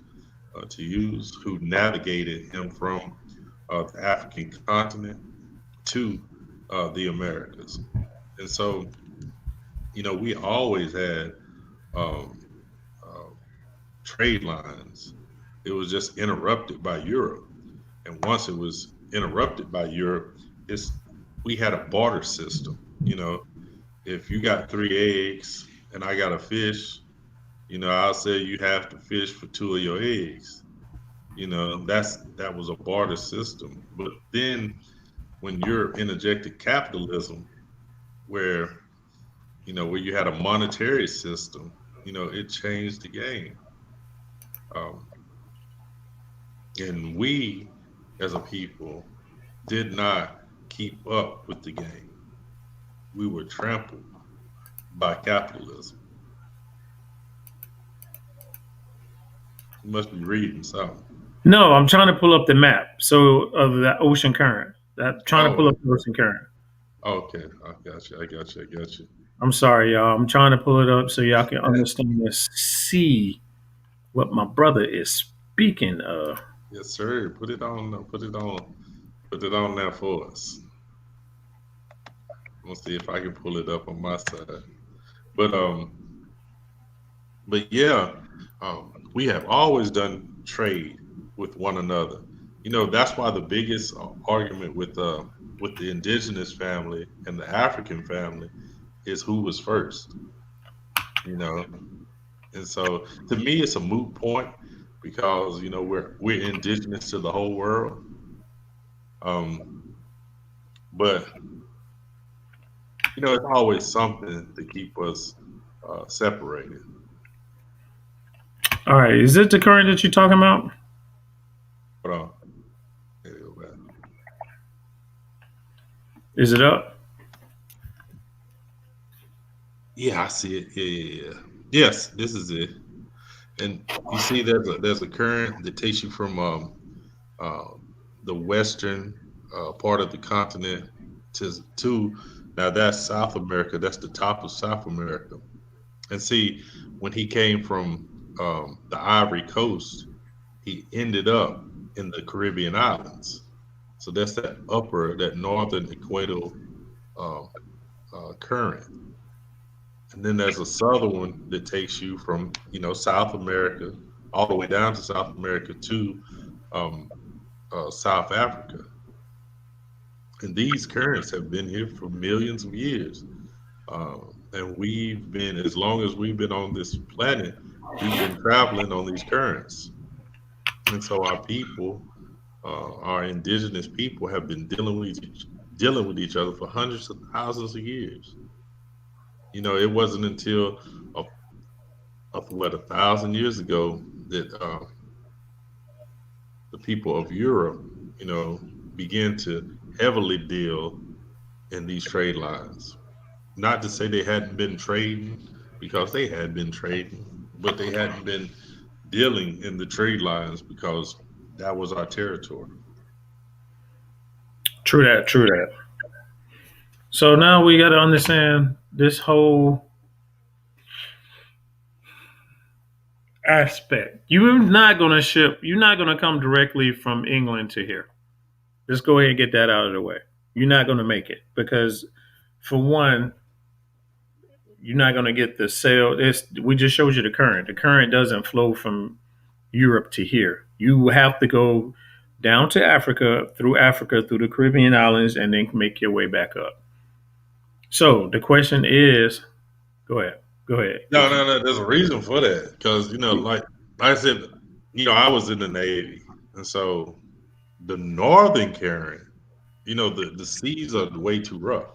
to use, who navigated him from the African continent to the Americas. And so, we always had um, uh, trade lines. It was just interrupted by Europe. And once it was interrupted by Europe, it's we had a barter system. If you got 3 eggs and I got a fish, I'll say you have to fish for two of your eggs. That was a barter system. But then when you're interjected capitalism, where where you had a monetary system, it changed the game. Um, and we, as a people, did not keep up with the game. We were trampled by capitalism. You must be reading something. No, I'm trying to pull up the map. So of that ocean current, that trying to pull Oh, up the ocean current. okay. I got you. I got you. I got you. I'm sorry, y'all. I'm trying to pull it up so y'all can understand and see what my brother is speaking of. Yes, sir. Put it on. Put it on there for us. Let's see if I can pull it up on my side. But yeah, we have always done trade with one another. That's why the biggest argument with the indigenous family and the African family is who was first. You know, and so to me, it's a moot point because we're indigenous to the whole world. Um, but it's always something to keep us separated. All right, is it the current that you're talking about? Hold on. There you go, man. Is it up? Yeah, I see it. Yeah, yeah, yeah. Yes, this is it. And you see, there's a current that takes you from uh, the western part of the continent to now that's South America. That's the top of South America. And see, when he came from the Ivory Coast, he ended up in the Caribbean islands. So that's that northern equatorial uh, current. And then there's a southern one that takes you from South America all the way down to South America to um, South Africa. And these currents have been here for millions of years. And we've been, as long as we've been on this planet, we've been traveling on these currents. And so our people, our indigenous people, have been dealing with each other for hundreds of thousands of years. It wasn't until a, of what 1,000 years ago that the people of Europe, begin to heavily deal in these trade lines. Not to say they hadn't been trading, because they had been trading, but they hadn't been dealing in the trade lines because that was our territory. True that. True that. So now we got to understand this whole aspect. You're not going to ship. You're not going to come directly from England to here. Just go ahead and get that out of the way. You're not going to make it because, for one, you're not going to get the sale. We just showed you the current. The current doesn't flow from Europe to here. You have to go down to Africa, through the Caribbean islands, and then make your way back up. So the question is, go ahead, go ahead. No, no, no. There's a reason for that because like I said, I was in the Navy, and so the northern current, the seas are way too rough.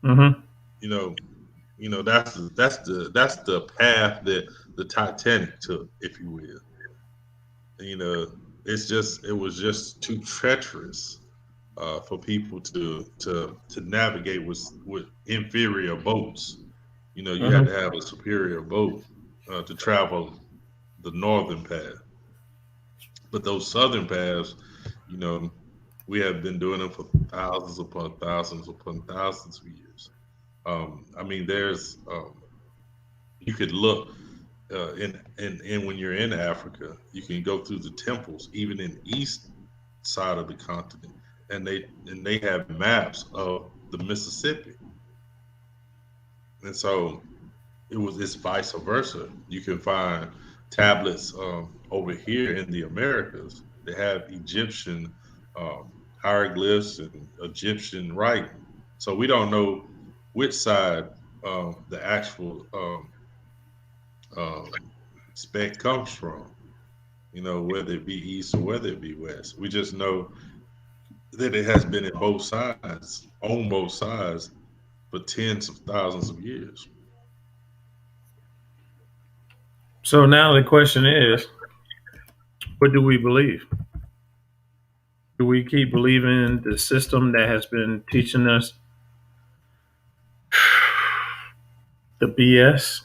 Mm-hmm. You know, that's the path that the Titanic took, if you will. You know, it was just too treacherous for people to navigate with inferior boats. You had to Mm-hmm. have a superior boat to travel the northern path. But those southern paths, you know, we have been doing them for thousands upon thousands upon thousands of years. I mean, you could look in when you're in Africa, you can go through the temples, even in east side of the continent, and they have maps of the Mississippi, and so it's vice versa. You can find tablets over here in the Americas that have Egyptian hieroglyphs and Egyptian writing. So we don't know which side the actual spec comes from. Whether it be east or whether it be west. We just know that it has been in both sides, on both sides, for tens of thousands of years. So now the question is, what do we believe? Do we keep believing the system that has been teaching us the BS,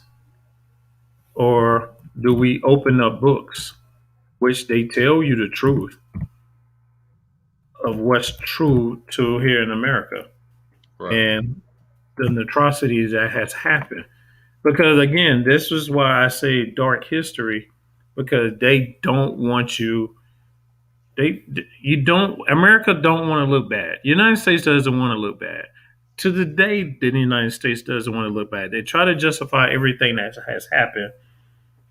or do we open up books which they tell you the truth of what's true to here in America Right. and the atrocities that has happened? Because again, this is why I say dark history, because they don't want you. They you don't America don't want to look bad. The United States doesn't want to look bad. To the day that the United States doesn't want to look bad. They try to justify everything that has happened.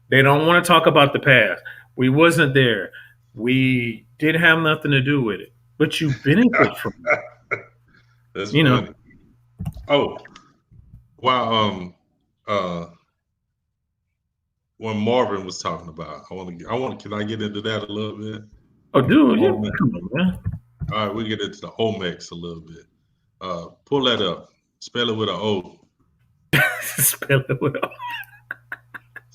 They don't want to talk about the past. We wasn't there. We didn't have nothing to do with it. But you benefit from it. That's You know. funny. Oh, while uh when Marvin was talking about, can I get into that a little bit? Oh, The dude, Olmecs. come on, man. All right, we get into the Olmecs a little bit. Pull that up. Spell it with an O. Spell it with a-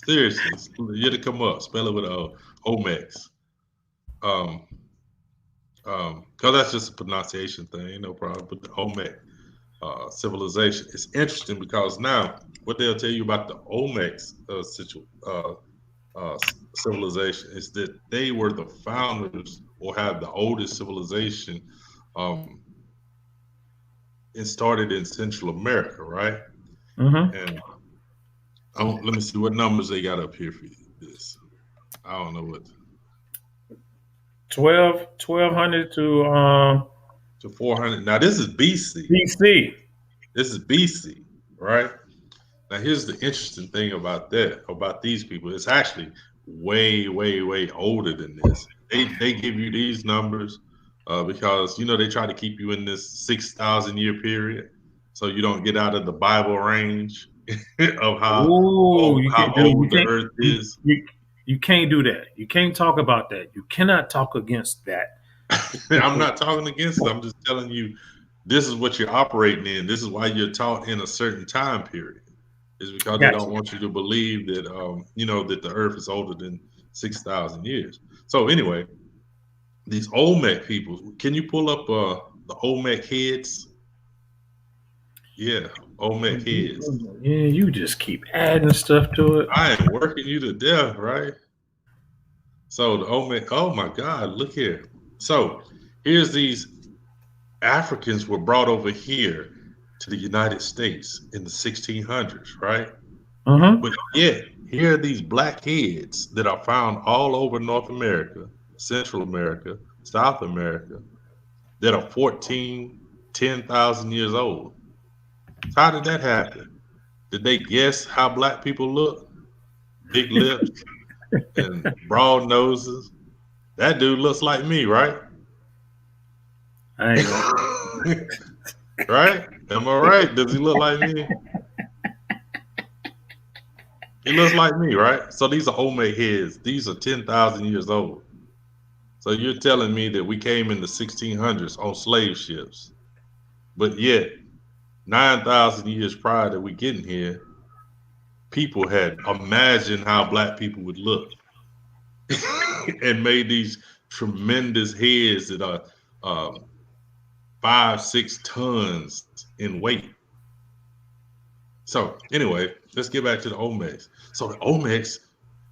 Seriously, you to come up. Spell it with an O. Olmecs. Um, cause that's just a pronunciation thing, ain't no problem. But the Olmec civilization is interesting because now what they'll tell you about the Olmecs civilization is that they were the founders or have the oldest civilization. Um, it started in Central America, right? Mhm. And let me see what numbers they got up here for this. I don't know what 1200 to to 400. Now this is BC. BC. This is BC, right? Now here's the interesting thing about these people. It's actually way, way, way older than this. They give you these numbers because they try to keep you in this 6,000 year period, so you don't get out of the Bible range of Oh, you how can't, dude. You old the can't. Earth You, is. you you can't do that. You can't talk about that. You cannot talk against that. I'm not talking against it. I'm just telling you this is what you're operating in. This is why you're taught in a certain time period. Is because they don't Gotcha. want you to believe that that the Earth is older than 6,000 years. So anyway, these Olmec people. Can you pull up the Olmec heads? Yeah, Olmec heads. Yeah, you just keep adding stuff to it. I am working you to death, right? So the Olmec. Oh my God, look here. So here's these Africans were brought over here to the United States in the 1600s, right? Uh huh. But yet, here are these black heads that are found all over North America, Central America, South America, that are 14, 10,000 years old. So how did that happen? Did they guess how black people look? Big lips and broad noses. That dude looks like me, right? I ain't gonna. Right? Am I right? Does he look like me? He looks like me, right? So these are Olmec heads. These are 10,000 years old. So you're telling me that we came in the 1600s on slave ships, but yet 9,000 years prior to we getting here, people had imagined how black people would look and made these tremendous heads that are 5, 6 tons in weight. So anyway, let's get back to the Olmecs. So the Olmecs,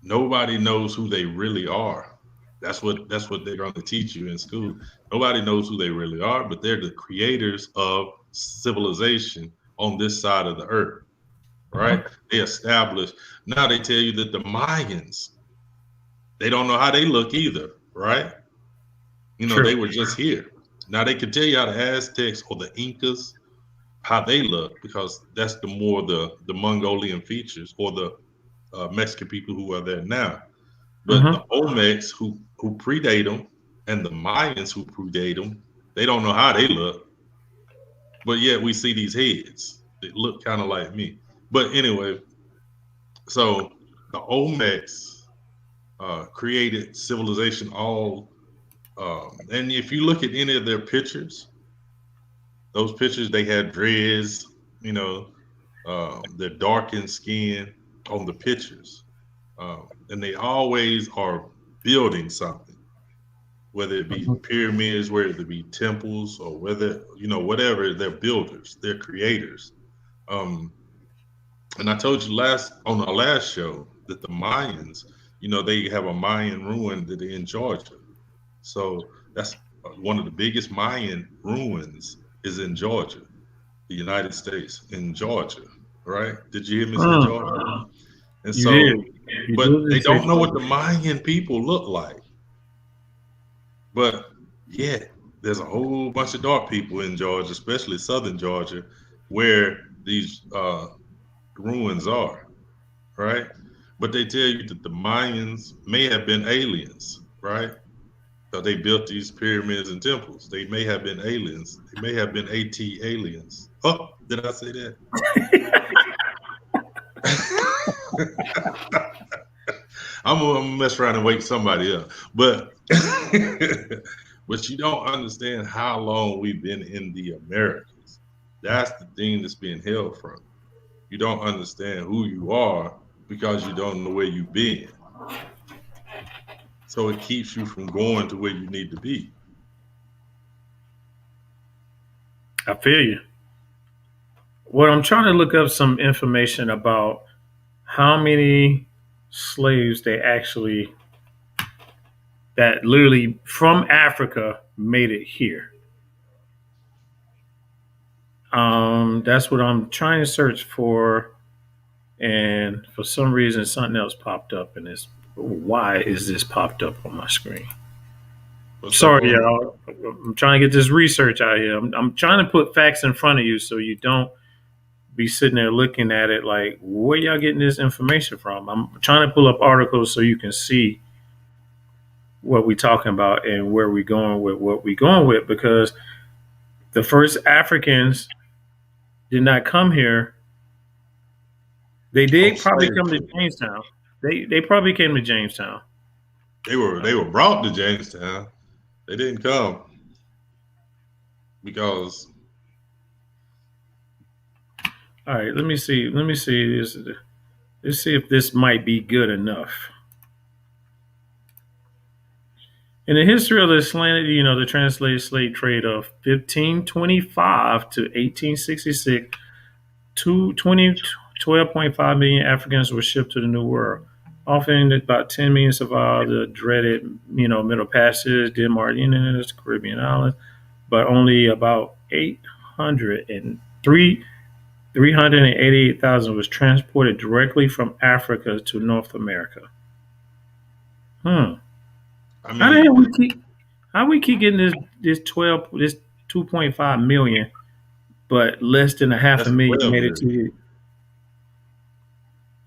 nobody knows who they really are. That's what they're going to teach you in school. Nobody knows who they really are, but they're the creators of civilization on this side of the earth, Uh-huh. right? They established. Now they tell you that the Mayans, they don't know how they look either, right? They True. were just here. Now they can tell you how the Aztecs or the Incas how they look because that's the Mongolian features or the Mexican people who are there now. But Uh-huh. the Olmecs who predate them and the Mayans who predate them, they don't know how they look, but yet we see these heads that look kind of like me. But anyway, so the Olmecs created civilization all, and if you look at any of their pictures, those pictures they had dreads, you know, their darkened skin on the pictures, and they always are building something, whether it be Uh-huh. pyramids, whether it be temples, or whether whatever. They're builders, they're creators. Um, and I told you last on our last show that the Mayans, they have a Mayan ruin that in Georgia. So that's one of the biggest Mayan ruins is in Georgia, the United States, in Georgia, right? Did you hear me say Uh, Georgia? And you so, did. You but they did say don't know what so. the Mayan people look like. But yet, there's a whole bunch of dark people in Georgia, especially southern Georgia, where these ruins are, right? But they tell you that the Mayans may have been aliens, right? So they built these pyramids and temples. They may have been aliens. They may have been AT aliens. Oh, did I say that? I'm gonna mess around and wake somebody up. But but you don't understand how long we've been in the Americas. That's the thing that's being held from. You don't understand who you are because you don't know where you've been. So it keeps you from going to where you need to be. I feel you. Well, I'm trying to look up some information about how many slaves they actually that literally from Africa made it here. That's what I'm trying to search for, and for some reason, something else popped up, and it's why is this popped up on my screen? What's up Sorry, on it? y'all. I'm trying to get this research out here. I'm trying to put facts in front of you so you don't be sitting there looking at it like, where y'all getting this information from? I'm trying to pull up articles so you can see what we're talking about and where we're going with what we're going with because the first Africans did not come here. They On did probably slave come to ship. Jamestown. They probably came to Jamestown. They were brought to Jamestown. They didn't come because All right, let me see. Let me see this. Let's see if this might be good enough. In the history of the slave, the translated slave trade of 1525 to 1866, two, 12.5 million Africans were shipped to the New World. Often about 10 million survived the dreaded, Middle Passage, Denmark, Caribbean islands, but only about 388,000 was transported directly from Africa to North America. Hmm. I How the mean, hell we keep getting this 2.5 million, but less than a half a that's million 12 made it to million.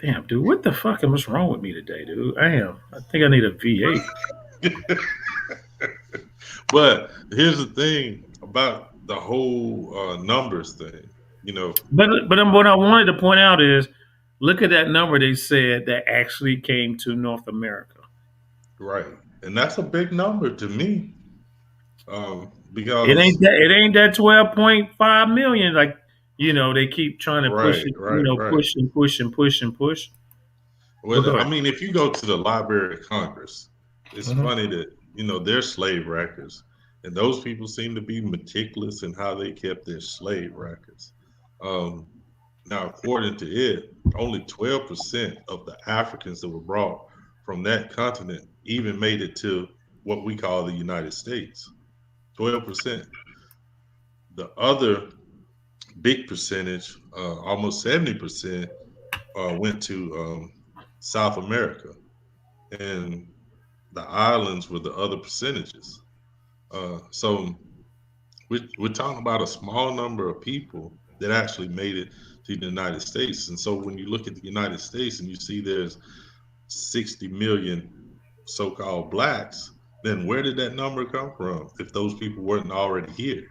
the damn dude. What the fuck am what's wrong with me today, dude? I think I need a V8. But here's the thing about the whole numbers thing. You know, But what I wanted to point out is, look at that number they said that actually came to North America. right? And that's a big number to me, It because ain't that it ain't that 12.5 million. Like, they keep trying to push right, it, right, right. push and push and push and push. But Well, go I ahead. mean, if you go to the Library of Congress, it's Mhm. funny that they're slave records, and those people seem to be meticulous in how they kept their slave records. Um, Now, according to it, only 12% of the Africans that were brought from that continent even made it to what we call the United States. 12%. The other big percentage, almost 70%, went to South America, and the islands were the other percentages. So we're talking about a small number of people that actually made it to the United States. And so when you look at the United States and you see there's 60 million so-called blacks, then where did that number come from if those people weren't already here?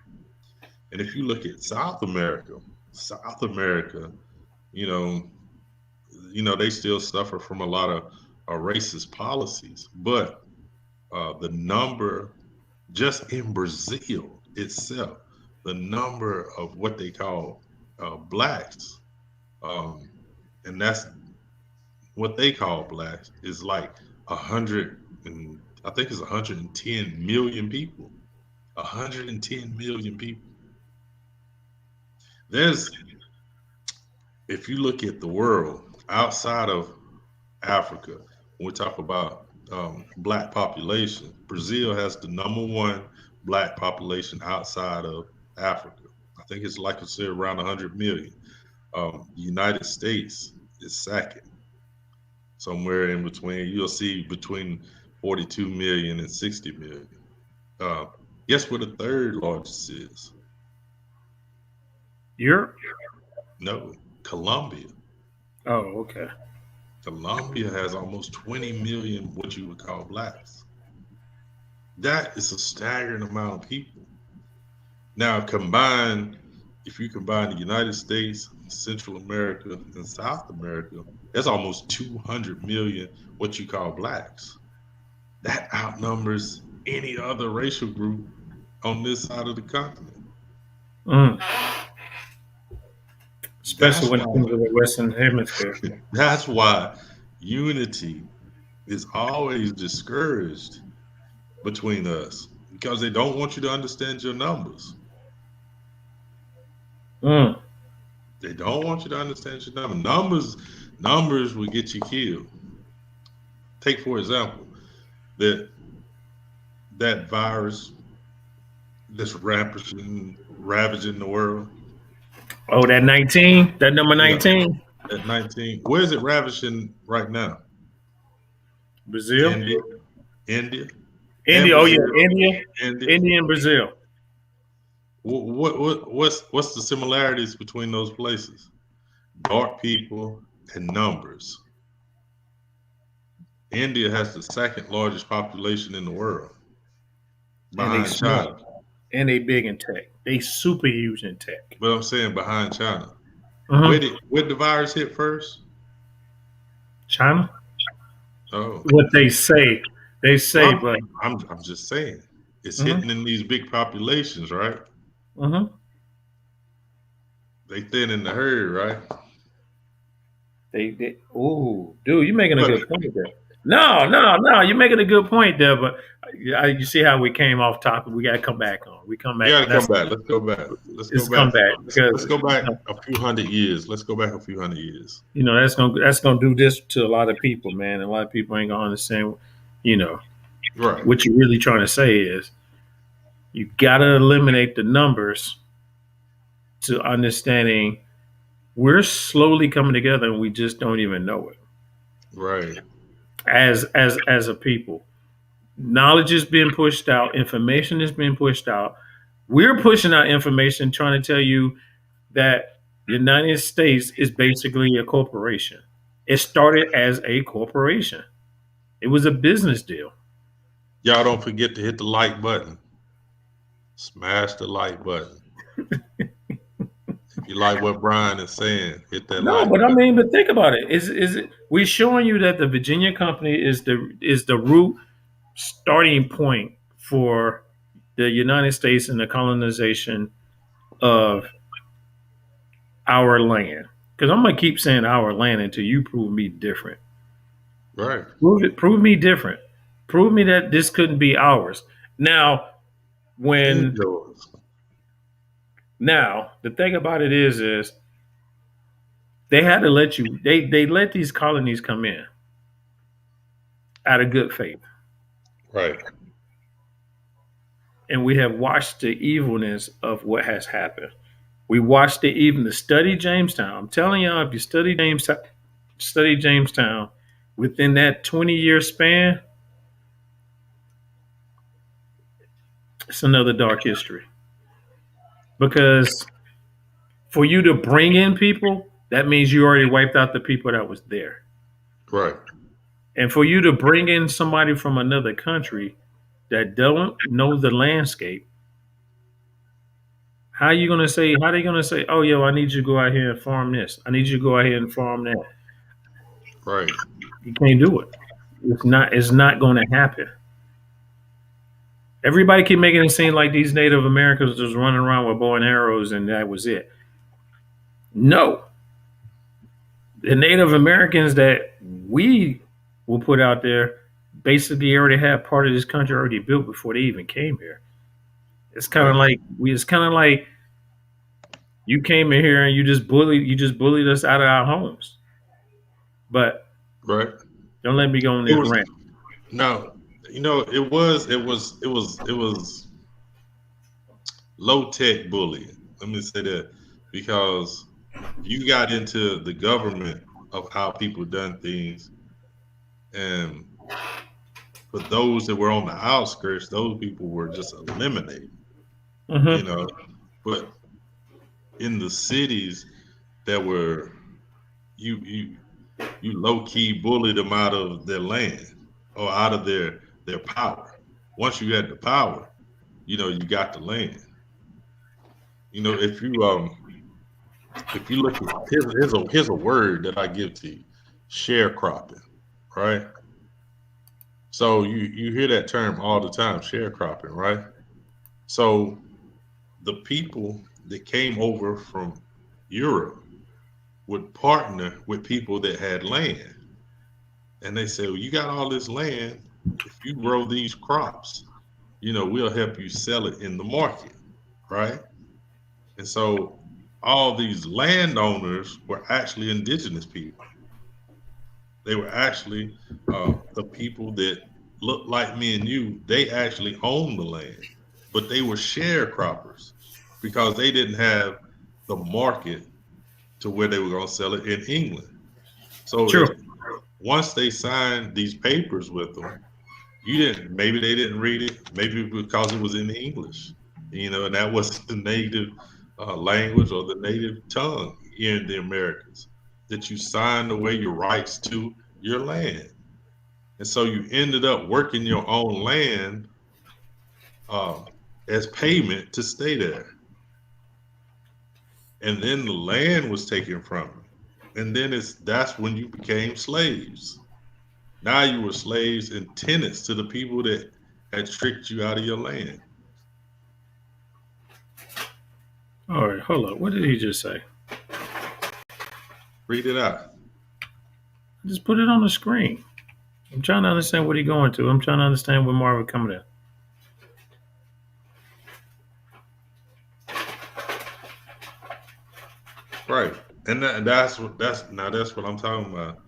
And if you look at South America, you know, they still suffer from a lot of racist policies, but the number just in Brazil itself, the number of what they call blacks, um, and that's what they call blacks, is like 100, and I think it's 110 million people. 110 million people. There's, if you look at the world outside of Africa, when we talk about black population, Brazil has the number one black population outside of Africa. I think it's like I said, around 100 million. The United States is second, somewhere in between. You'll see between 42 million and 60 million. Uh, Guess what the third largest is? You're No, Colombia. oh, okay. Colombia has almost 20 million what you would call blacks. That is a staggering amount of people. Now, if you combine the United States, Central America, and South America, that's almost 200 million what you call blacks. That outnumbers any other racial group on this side of the continent. Mm. Especially That's when it why comes to the Western Hemisphere. that's why unity is always discouraged between us because they don't want you to understand your numbers. Mm. They don't want you to understand your numbers. Numbers will get you killed. Take for example that virus that's ravaging the world. Oh, that 19, that number Yeah, 19, at 19. Where is it ravaging right now? Brazil, India, India, and India. Oh yeah, Brazil. India, India. India and Brazil. What's the similarities between those places? Dark people and numbers. India has the second largest population in the world, And they behind smart, China. and they big in tech. They super huge in tech. But I'm saying behind China. Hmm. Where did the virus hit first? China. Oh, What they say, well, but I'm just saying it's hmm hitting in these big populations, right? hmm They thin in the herd, right? they. Oh, dude, you're making a But good point there. No. You're making a good point there, but you see how we came off topic. We got to come back on. We come We back. got to come back. Let's go back. Let's go It's back. come back because Let's go back a few hundred years. Let's go back a few hundred years. that's gonna do this to a lot of people, man. And a lot of people ain't gonna understand. You know Right. what you're really trying to say is you got to eliminate the numbers to understanding we're slowly coming together and we just don't even know it Right. as a people. Knowledge is being pushed out, information is being pushed out. We're pushing out information trying to tell you that the United States is basically a corporation. It started as a corporation. It was a business deal. Y'all don't forget to hit the like button. Smash the like button. If you like what Brian is saying, hit that No, like but I button. mean, but think about it. Is it we're showing you that the Virginia Company is the root starting point for the United States and the colonization of our land. Because I'm gonna keep saying our land until you prove me different. Right. Prove it. Prove me different. Prove me that this couldn't be ours. Now, It is when yours. now the thing about it is they had to let you. They let these colonies come in out of good faith, Right. and we have watched the evilness of what has happened. We watched it even to study Jamestown. I'm telling y'all, if you study Jamestown within that 20-year span, it's another dark history. Because for you to bring in people, that means you already wiped out the people that was there. Right. And for you to bring in somebody from another country that don't know the landscape, how are they gonna say, oh yo, I need you to go out here and farm this. I need you to go out here and farm that. Right. You can't do it. It's not gonna happen. Everybody keep making it seem like these Native Americans just running around with bow and arrows and that was it. No. The Native Americans that we will put out there basically already have part of this country already built before they even came here. Right. It's kind of like you came in here and you just bullied us out of our homes. But Right. don't let me go on It this was rant. now. It was low tech bullying. Let me say that because you got into the government of how people done things, and for those that were on the outskirts, those people were just eliminated. You Hmm. know, but in the cities that were you you low key bullied them out of their land or out of their power. Once you had the power, you got the land. If you look at here's a word that I give to you, sharecropping, right? So you hear that term all the time, sharecropping, right? So the people that came over from Europe would partner with people that had land. And they say, well, you got all this land. If you grow these crops, we'll help you sell it in the market, right? And so all these landowners were actually indigenous people. They were actually the people that looked like me and you. They actually owned the land, but they were sharecroppers because they didn't have the market to where they were going to sell it in England. So True. if once they signed these papers with them, you didn't. Maybe they didn't read it. Maybe because it was in English, and that was the native language or the native tongue in the Americas. That you signed away your rights to your land, and so you ended up working your own land um, as payment to stay there, and then the land was taken from you, and then that's when you became slaves. Now you were slaves and tenants to the people that had tricked you out of your land. All right, hold up. What did he just say? Read it out. Just put it on the screen. I'm trying to understand what he's going to. I'm trying to understand where Marvin coming in. Right. And that's what I'm talking about.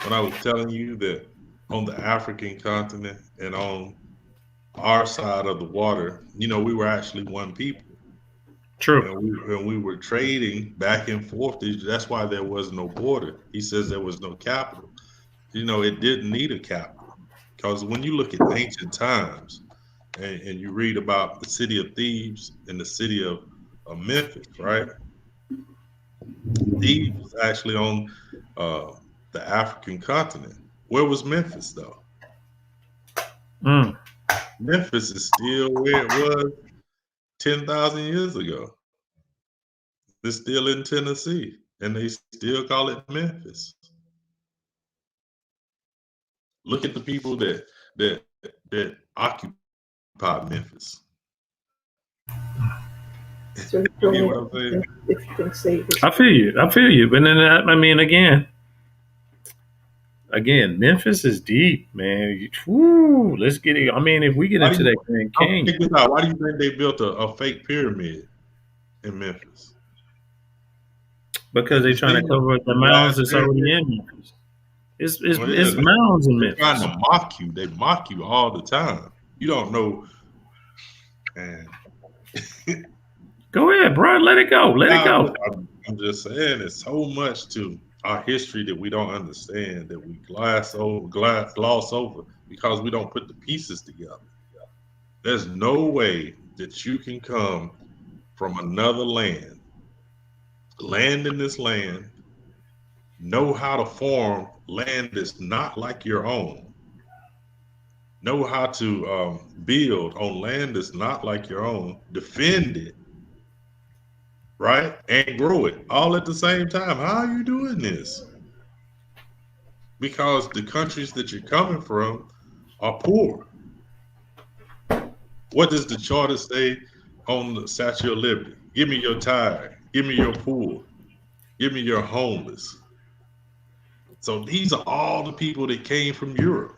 When I was telling you that on the African continent and on our side of the water, we were actually one people. True. And we were trading back and forth. That's why there was no border. He says there was no capital. It didn't need a capital. Because when you look at ancient times and you read about the city of Thebes and the city of Memphis, right? Thebes was actually on uh, the African continent. Where was Memphis, though? Mm. Memphis is still where it was 10,000 years ago. It's still in Tennessee, and they still call it Memphis. Look at the people that that occupy Memphis. So he You told get me what I'm saying? if you can save his. I feel you. I feel you. But then, I mean, again, Memphis is deep, man. Woo, let's get it. I mean, if we get Why do into that you Grand King, check this out? Why do you think they built a fake pyramid in Memphis? because Have they're you trying to seen cover up the the glass mounds that's already pyramid? in Memphis. Well, yeah, It's mounds in they're trying Memphis. to mock you. They mock you all the time. You don't know, and Go ahead, bro. Let it go. Let it nah, go. I'm just saying, there's so much to our history that we don't understand, that we gloss over because we don't put the pieces together. There's no way that you can come from another land in this land, know how to farm land that's not like your own, know how to build on land that's not like your own, defend it, right, and grow it all at the same time. How are you doing this? Because the countries that you're coming from are poor. What does the charter say on the Statue of Liberty? Give me your tired, give me your poor, give me your homeless. So these are all the people that came from Europe.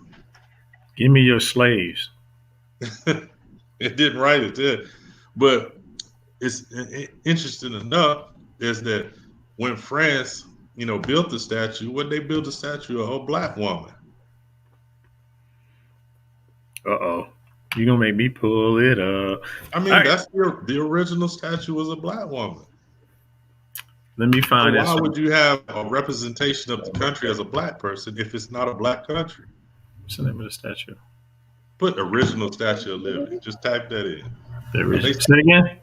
Give me your slaves. It didn't write it there, but it's interesting enough is that when France, built the statue, what they built the statue of a black woman. Uh-oh. You're gonna make me pull it up. I All mean, right. that's the original statue was a black woman. Let me So find why this. would you have a representation of the country as a black person if it's not a black country? What's the name of the statue? Put original Statue of Liberty. Just type that in. The Because original. Say it again.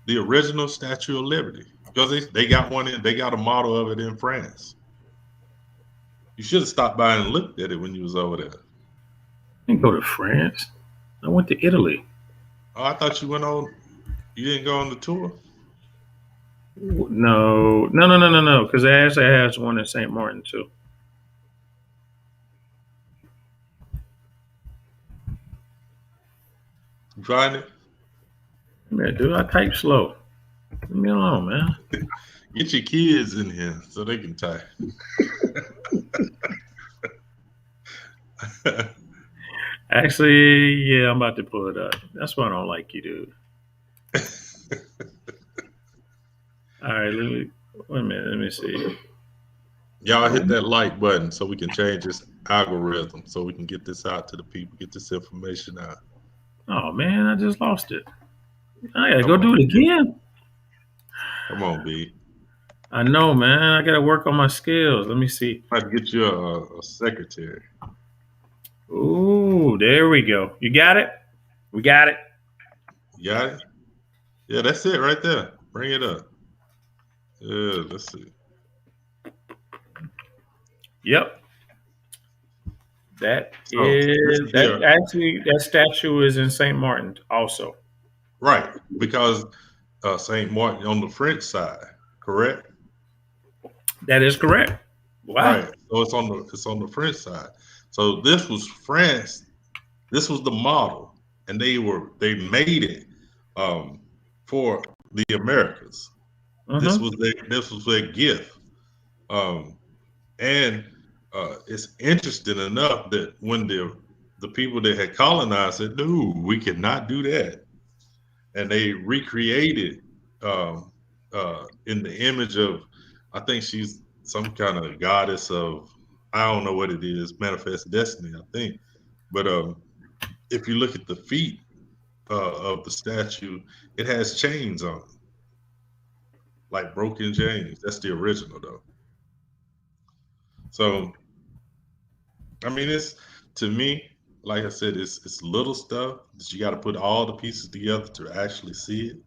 the original Statue of Liberty. Because they got one in, they got a model of it in France. You should have stopped by and looked at it when you was over there. I didn't go to France. I went to Italy. Oh, I thought you didn't go on the tour? No. Because they actually has one in St. Martin too. You find it? Man, dude, I type slow. Leave me alone, man. Get your kids in here so they can type. Actually, yeah, I'm about to pull it up. That's why I don't like you, dude. All right, wait a minute. Let me see. Y'all hit that like button so we can change this algorithm so we can get this out to the people, get this information out. Oh man, I just lost it. I gotta Come go do on, it again. come on, B. I know, man. I gotta work on my skills. Let me see. I have to get you a secretary. Ooh, there we go. You got it? We got it. You got it? Yeah, that's it right there. Bring it up. Yeah, let's see. Yep. That So this is is that here. actually that statue is in St. Martin also. Right, because St. Martin on the French side, correct? That is correct. Wow. Right. So it's on the French side. So this was France. This was the model, and they made it um, for the Americas. This Mm-hmm. was their gift, and it's interesting enough that when the people that had colonized said, "No, we cannot do that," and they recreated um, in the image of, I think she's some kind of goddess of, I don't know what it is, manifest destiny, I think. But if you look at the feet of the statue, it has chains on it, like broken chains. That's the original though. So I mean, it's to me, like I said, it's little stuff that you got to put all the pieces together to actually see it.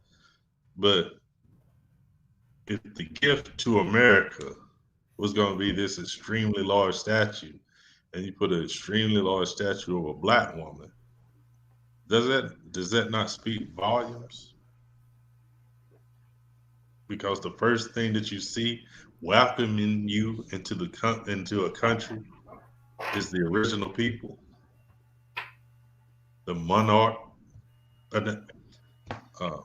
But if the gift to America was going to be this extremely large statue, and you put an extremely large statue of a black woman, does that not speak volumes? Because the first thing that you see welcoming you into into a country is the original people, the monarch, uh, uh,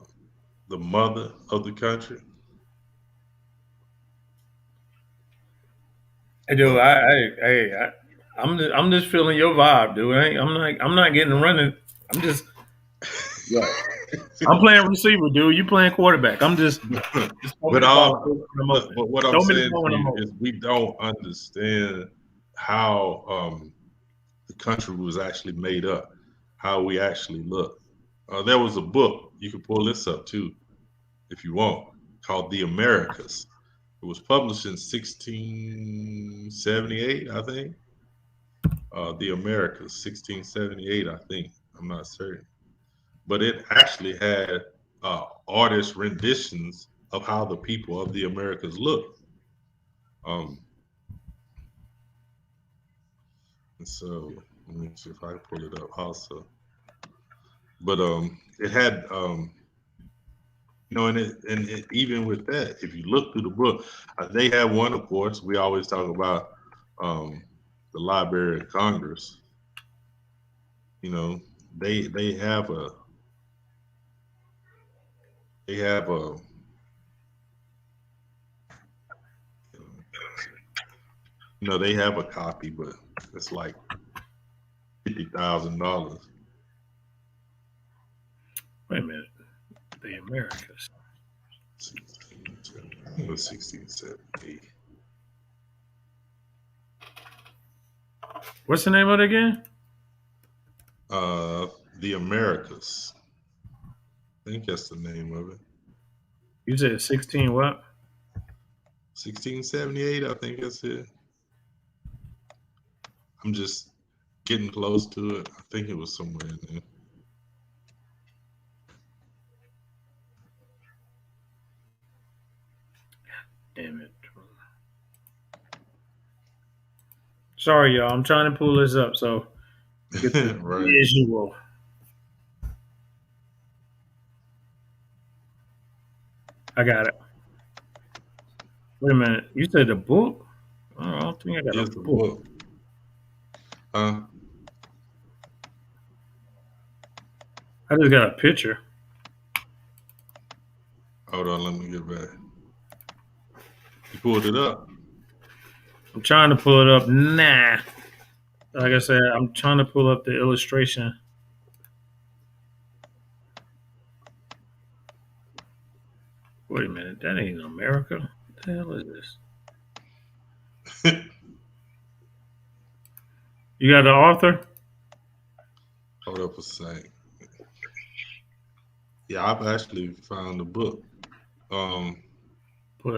the mother of the country. Hey, dude, But I'm just feeling your vibe, dude. I'm not getting running. I'm just, yeah. I'm playing receiver, dude. You playing quarterback. Just throw me but the ball all when I'm open. but what I'm Throw me the saying ball to when I'm you open. is we don't understand how the country was actually made up, how we actually look. There was a book, you can pull this up too if you want, called The Americas. It was published in 1678, I think. The Americas, 1678, I think. I'm not certain. But it actually had artist renditions of how the people of the Americas look. Um, and so let me see if I can pull it up also. But it had and even with that, if you look through the book, they have one, of course. We always talk about um, the Library of Congress. You know, they have a they have a they have a copy, but it's like $50,000. Wait a minute. The Americas. 1670. What's the name of it again? Uh, the Americas. I think that's the name of it. You said 16 what? 1678, I think that's it. I'm just getting close to it. I think it was somewhere in there. Damn it. Sorry, y'all. I'm trying to pull this up. So get the Right. visual. I got it. Wait a minute. You said the book? Oh, I don't think I got a Here's the book. book. Huh? I just got a picture. Hold on, let me get back. You pulled it up. I'm trying to pull it up. Nah. Like I said, I'm trying to pull up the illustration. Wait a minute. That ain't America. What the hell is this? You got the author? Hold up a second. Yeah, I've actually found the book. Pull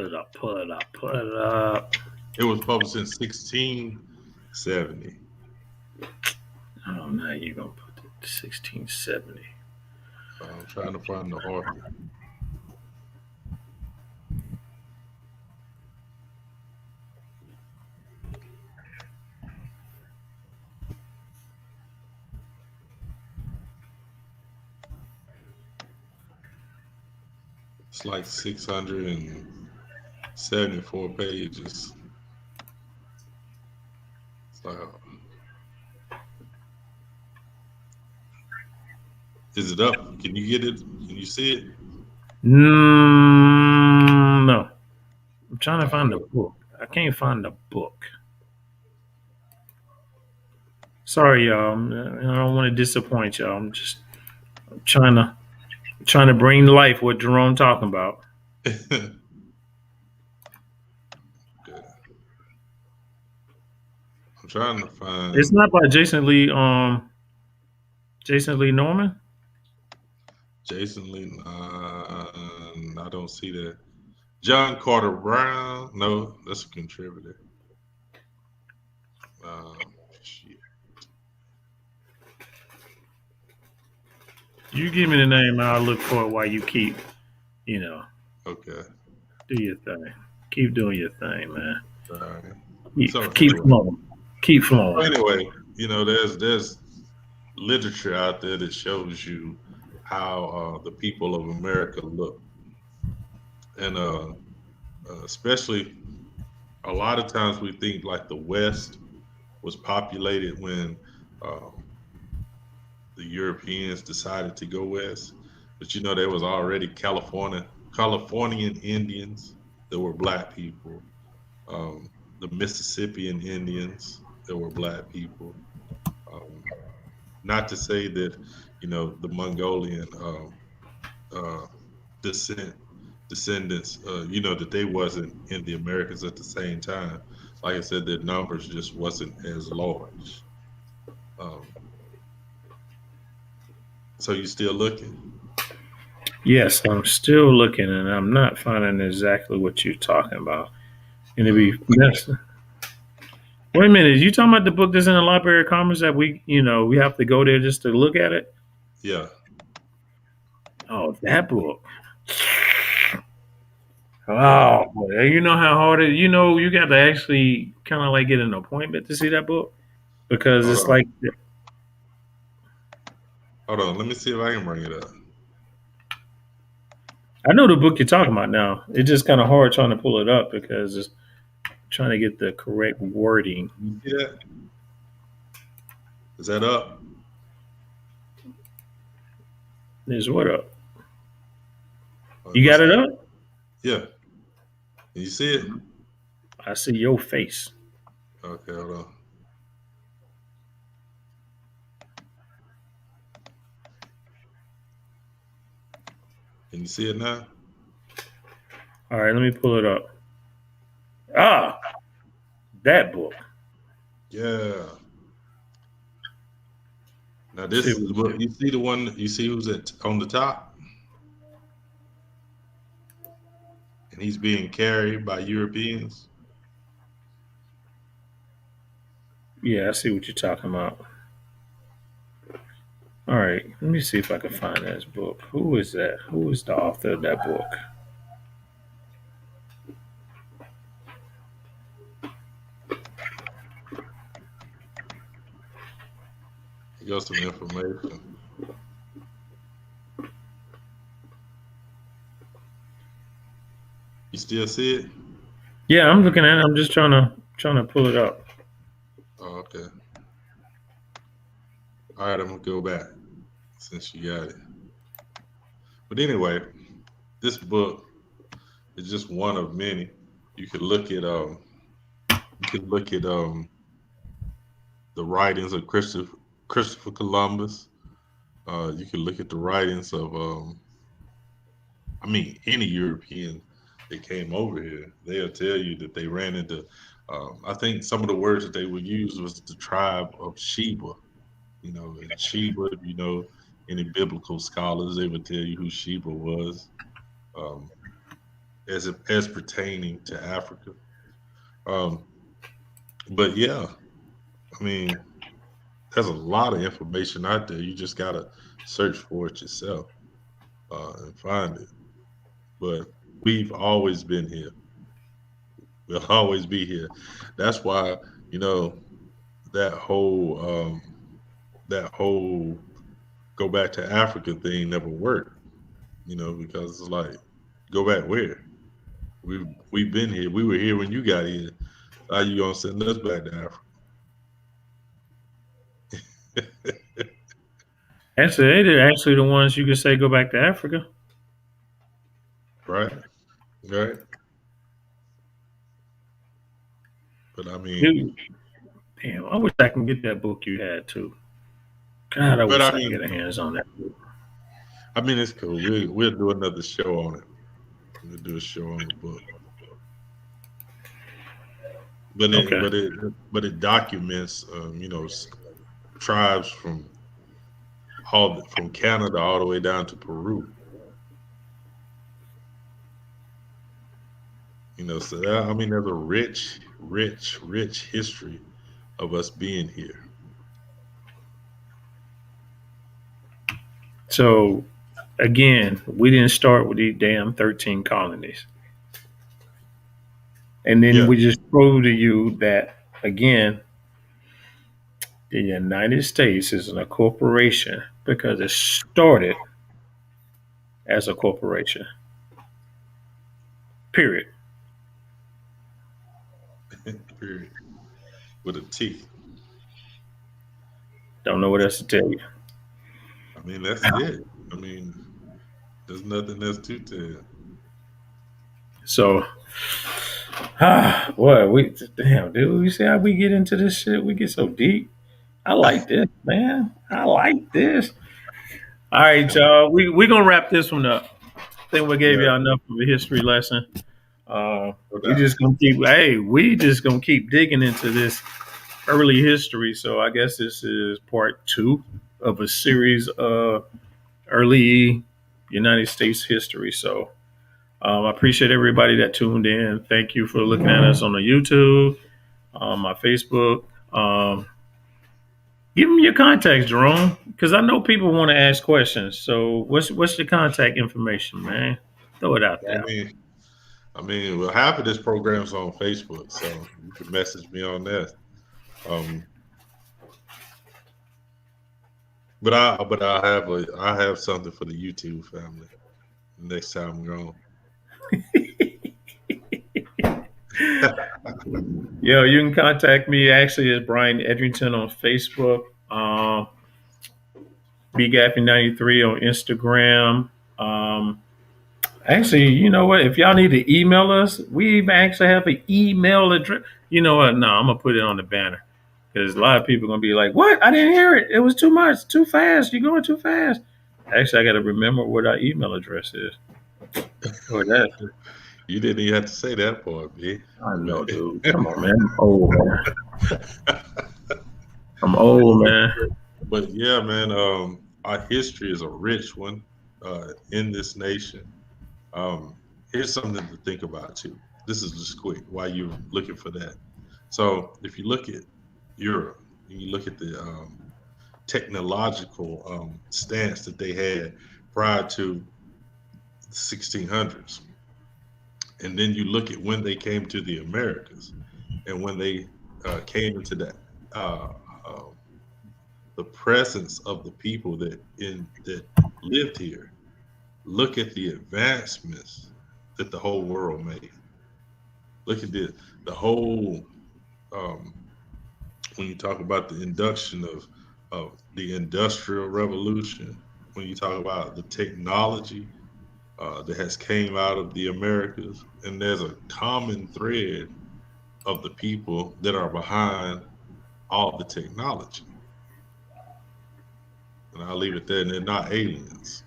it up. Pull it up. Pull it up. It was published in 1670. Oh, now you're going to put the 1670. I'm trying to find the author. It's like 674 pages. So, is it up? Can you get it? Can you see it? No. I'm trying to find the book. I can't find the book. Sorry, y'all. I don't want to disappoint y'all. I'm just trying to bring to life what Jerome talking about. Okay. I'm trying to It's find not by Jason Lee. Jason Lee Norman. Jason Lee. I don't see that. John Carter Brown. No, that's a contributor. Shit. You give me the name, and I'll look for it while you keep, you know, Okay. do your thing. Keep doing your thing, man. All right. Keep flowing. Keep So flowing. anyway, there's literature out there that shows you how the people of America look, and especially a lot of times we think like the West was populated when um, the Europeans decided to go west, but there was already Californian Indians that were black people, the Mississippian Indians that were black people. Um, Not to say that the Mongolian uh, descent descendants, that they wasn't in the Americas at the same time. Like I said, their numbers just wasn't as large. Um, so you still looking? Yes, I'm still looking, and I'm not finding exactly what you're talking about. And to be I that's, wait a minute, you talking about the book that's in the Library of Congress that we have to go there just to look at it? Yeah. Oh, that book. Yeah. Oh boy, you know how hard it. You got to actually kind of like get an appointment to see that book because Hold it's on. like Hold on. Let me see if I can bring it up. I know the book you're talking about now. It's just kind of hard trying to pull it up because it's trying to get the correct wording. You see that? Is that up? Is what up? Oh, it You got must it not. up? Yeah. Can you see it? I see your face. Okay, hold on. Can you see it now? All right, let me pull it up. Ah, that book. Yeah. Now Let's see this is what what you see. The one you see who's on the top, and he's being carried by Europeans. yeah, I see what you're talking about. All right, let me see if I can find this book. Who is that? Who is the author of that book? He got some information. You still see it? Yeah, I'm looking at it. I'm just trying to pull it up. Oh, okay. All right, I'm gonna go back since you got it. But anyway, this book is just one of many. You could look at the writings of Christopher Columbus. You could look at the writings of any European that came over here. They'll tell you that they ran into. I think some of the words that they would use was the tribe of Sheba. And Sheba. Any biblical scholars, they would tell you who Sheba was, um, as pertaining to Africa. Um, but yeah, I mean, there's a lot of information out there. You just gotta search for it yourself and find it. But we've always been here. We'll always be here. That's why you know that whole go back to Africa thing never worked. Because it's like, go back where? We've been here. We were here when you got here. How you gonna send us back to Africa? Actually, they're actually the ones you could say go back to Africa. Right? Right? But I mean, Dude, Damn, I wish I can get that book you had too. God, I But wish I could get a hands on that. I mean, it's cool. We'll do another show on it. We'll do a show on the book. Okay. But it documents, tribes from Canada all the way down to Peru. So that, I mean, there's a rich history of us being here. So again, we didn't start with these damn 13 colonies. And then Yeah, we just proved to you that again, the United States is a corporation because it started as a corporation. Period. period. With a T. Don't know what else to tell you. I mean, that's it. I mean, there's nothing else to tell. So, we damn dude, you see how we get into this shit? We get so deep. I like this, man. I like this. All right, y'all. We gonna wrap this one up. I think we gave Yeah, y'all enough of a history lesson. no We doubt. just gonna keep. Hey, we just gonna keep digging into this early history. So I guess this is part two of a series of early United States history. So I appreciate everybody that tuned in. Thank you for looking at us on the YouTube, on my Facebook. Give them your contacts, Jerome, because I know people want to ask questions. So what's your contact information, man? Throw it out there. Well, half of this program's on Facebook, so you can message me on that. Um, I have something for the YouTube family next time we're on. Yo, you can contact me actually as Brian Edrington on Facebook, BGaffy93 on Instagram. Actually, you know what? If y'all need to email us, we even actually have an email address. You know what? No, I'm gonna put it on the banner because a lot of people are gonna be like, "What? I didn't hear it. It was too much, too fast. You're going too fast." Actually, I got to remember what our email address is. Or that. You didn't even have to say that part, B. I know, dude. Come on, man. I'm old, man. I'm old, man. But yeah, man, our history is a rich one in this nation. Um, Here's something to think about too. This is just quick while you're looking for that. So if you look at Europe, and you look at the technological stance that they had prior to the 1600s, and then you look at when they came to the Americas, and when they came into uh, uh, the presence of the people that lived here. Look at the advancements that the whole world made. Look at the whole um, when you talk about the induction of the industrial revolution, when you talk about the technology that has came out of the Americas, and there's a common thread of the people that are behind all the technology. And I'll leave it there. And they're not aliens,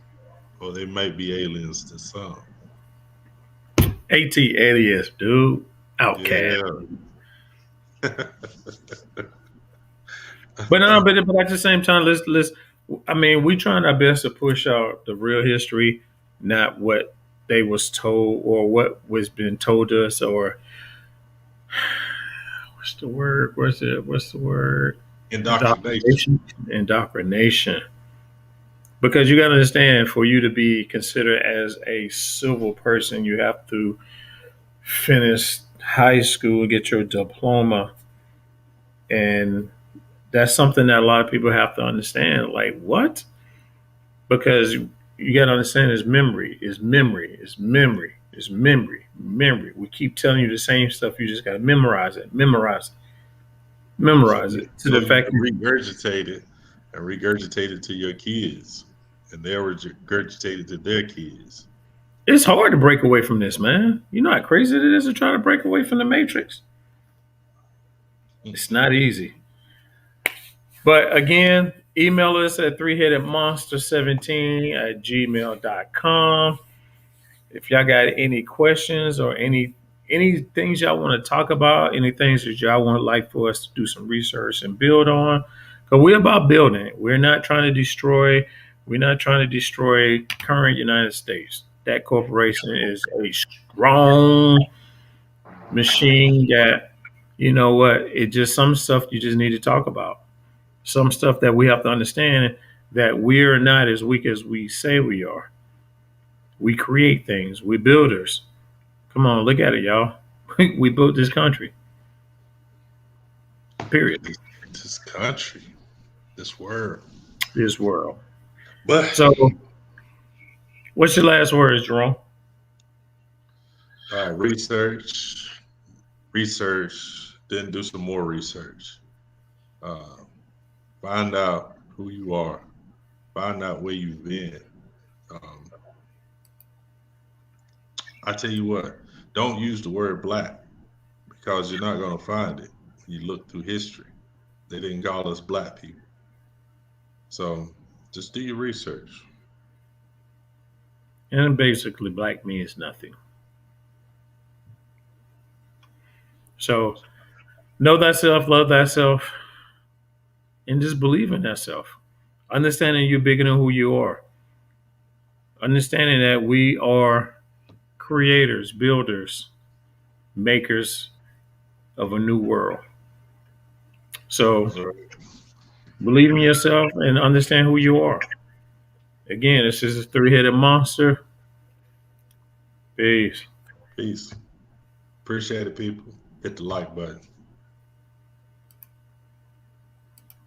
or they might be aliens to some. AT alias, dude. Outcast. Yeah. But at the same time, let's. I mean, we trying our best to push out the real history, not what they was told or what was been told to us, or what's the word? What's the word? Indoctrination. Indoctrination. Indoctrination. Because you got to understand, for you to be considered as a civil person, you have to finish high school, get your diploma, and that's something that a lot of people have to understand. Like, what? Because you got to understand is memory, is memory, is memory, is memory, memory. We keep telling you the same stuff. You just got to memorize it, memorize it, memorize it. To So the you fact can regurgitate it and regurgitate it to your kids, and they'll regurgitate it to their kids. it's hard to break away from this, man. You know how crazy it is to try to break away from the matrix? It's not easy. But again, email us at threeheadedmonster17@gmail.com. If y'all got any questions or any things y'all want to talk about, any things that y'all want like for us to do some research and build on, because we're about building. We're not trying to destroy. We're not trying to destroy current United States. That corporation is a strong machine that, you know what, it just some stuff you just need to talk about. Some stuff that we have to understand that we're not as weak as we say we are. We create things. We're builders. Come on, look at it, y'all. We built this country. Period. This country, this world. This world. But So, what's your last words, Jerome? research, then do some more research. Uh, Find out who you are. Find out where you've been. Um, I tell you what, don't use the word black because you're not going to find it. You look through history. They didn't call us black people. So just do your research. And basically, black means nothing. So, know thyself, love thyself, and just believe in thyself. Understanding you're bigger than who you are. Understanding that we are creators, builders, makers of a new world. So, All right. believe in yourself and understand who you are. Again, this is a three-headed monster. Peace. Peace. Appreciate it, people. Hit the like button.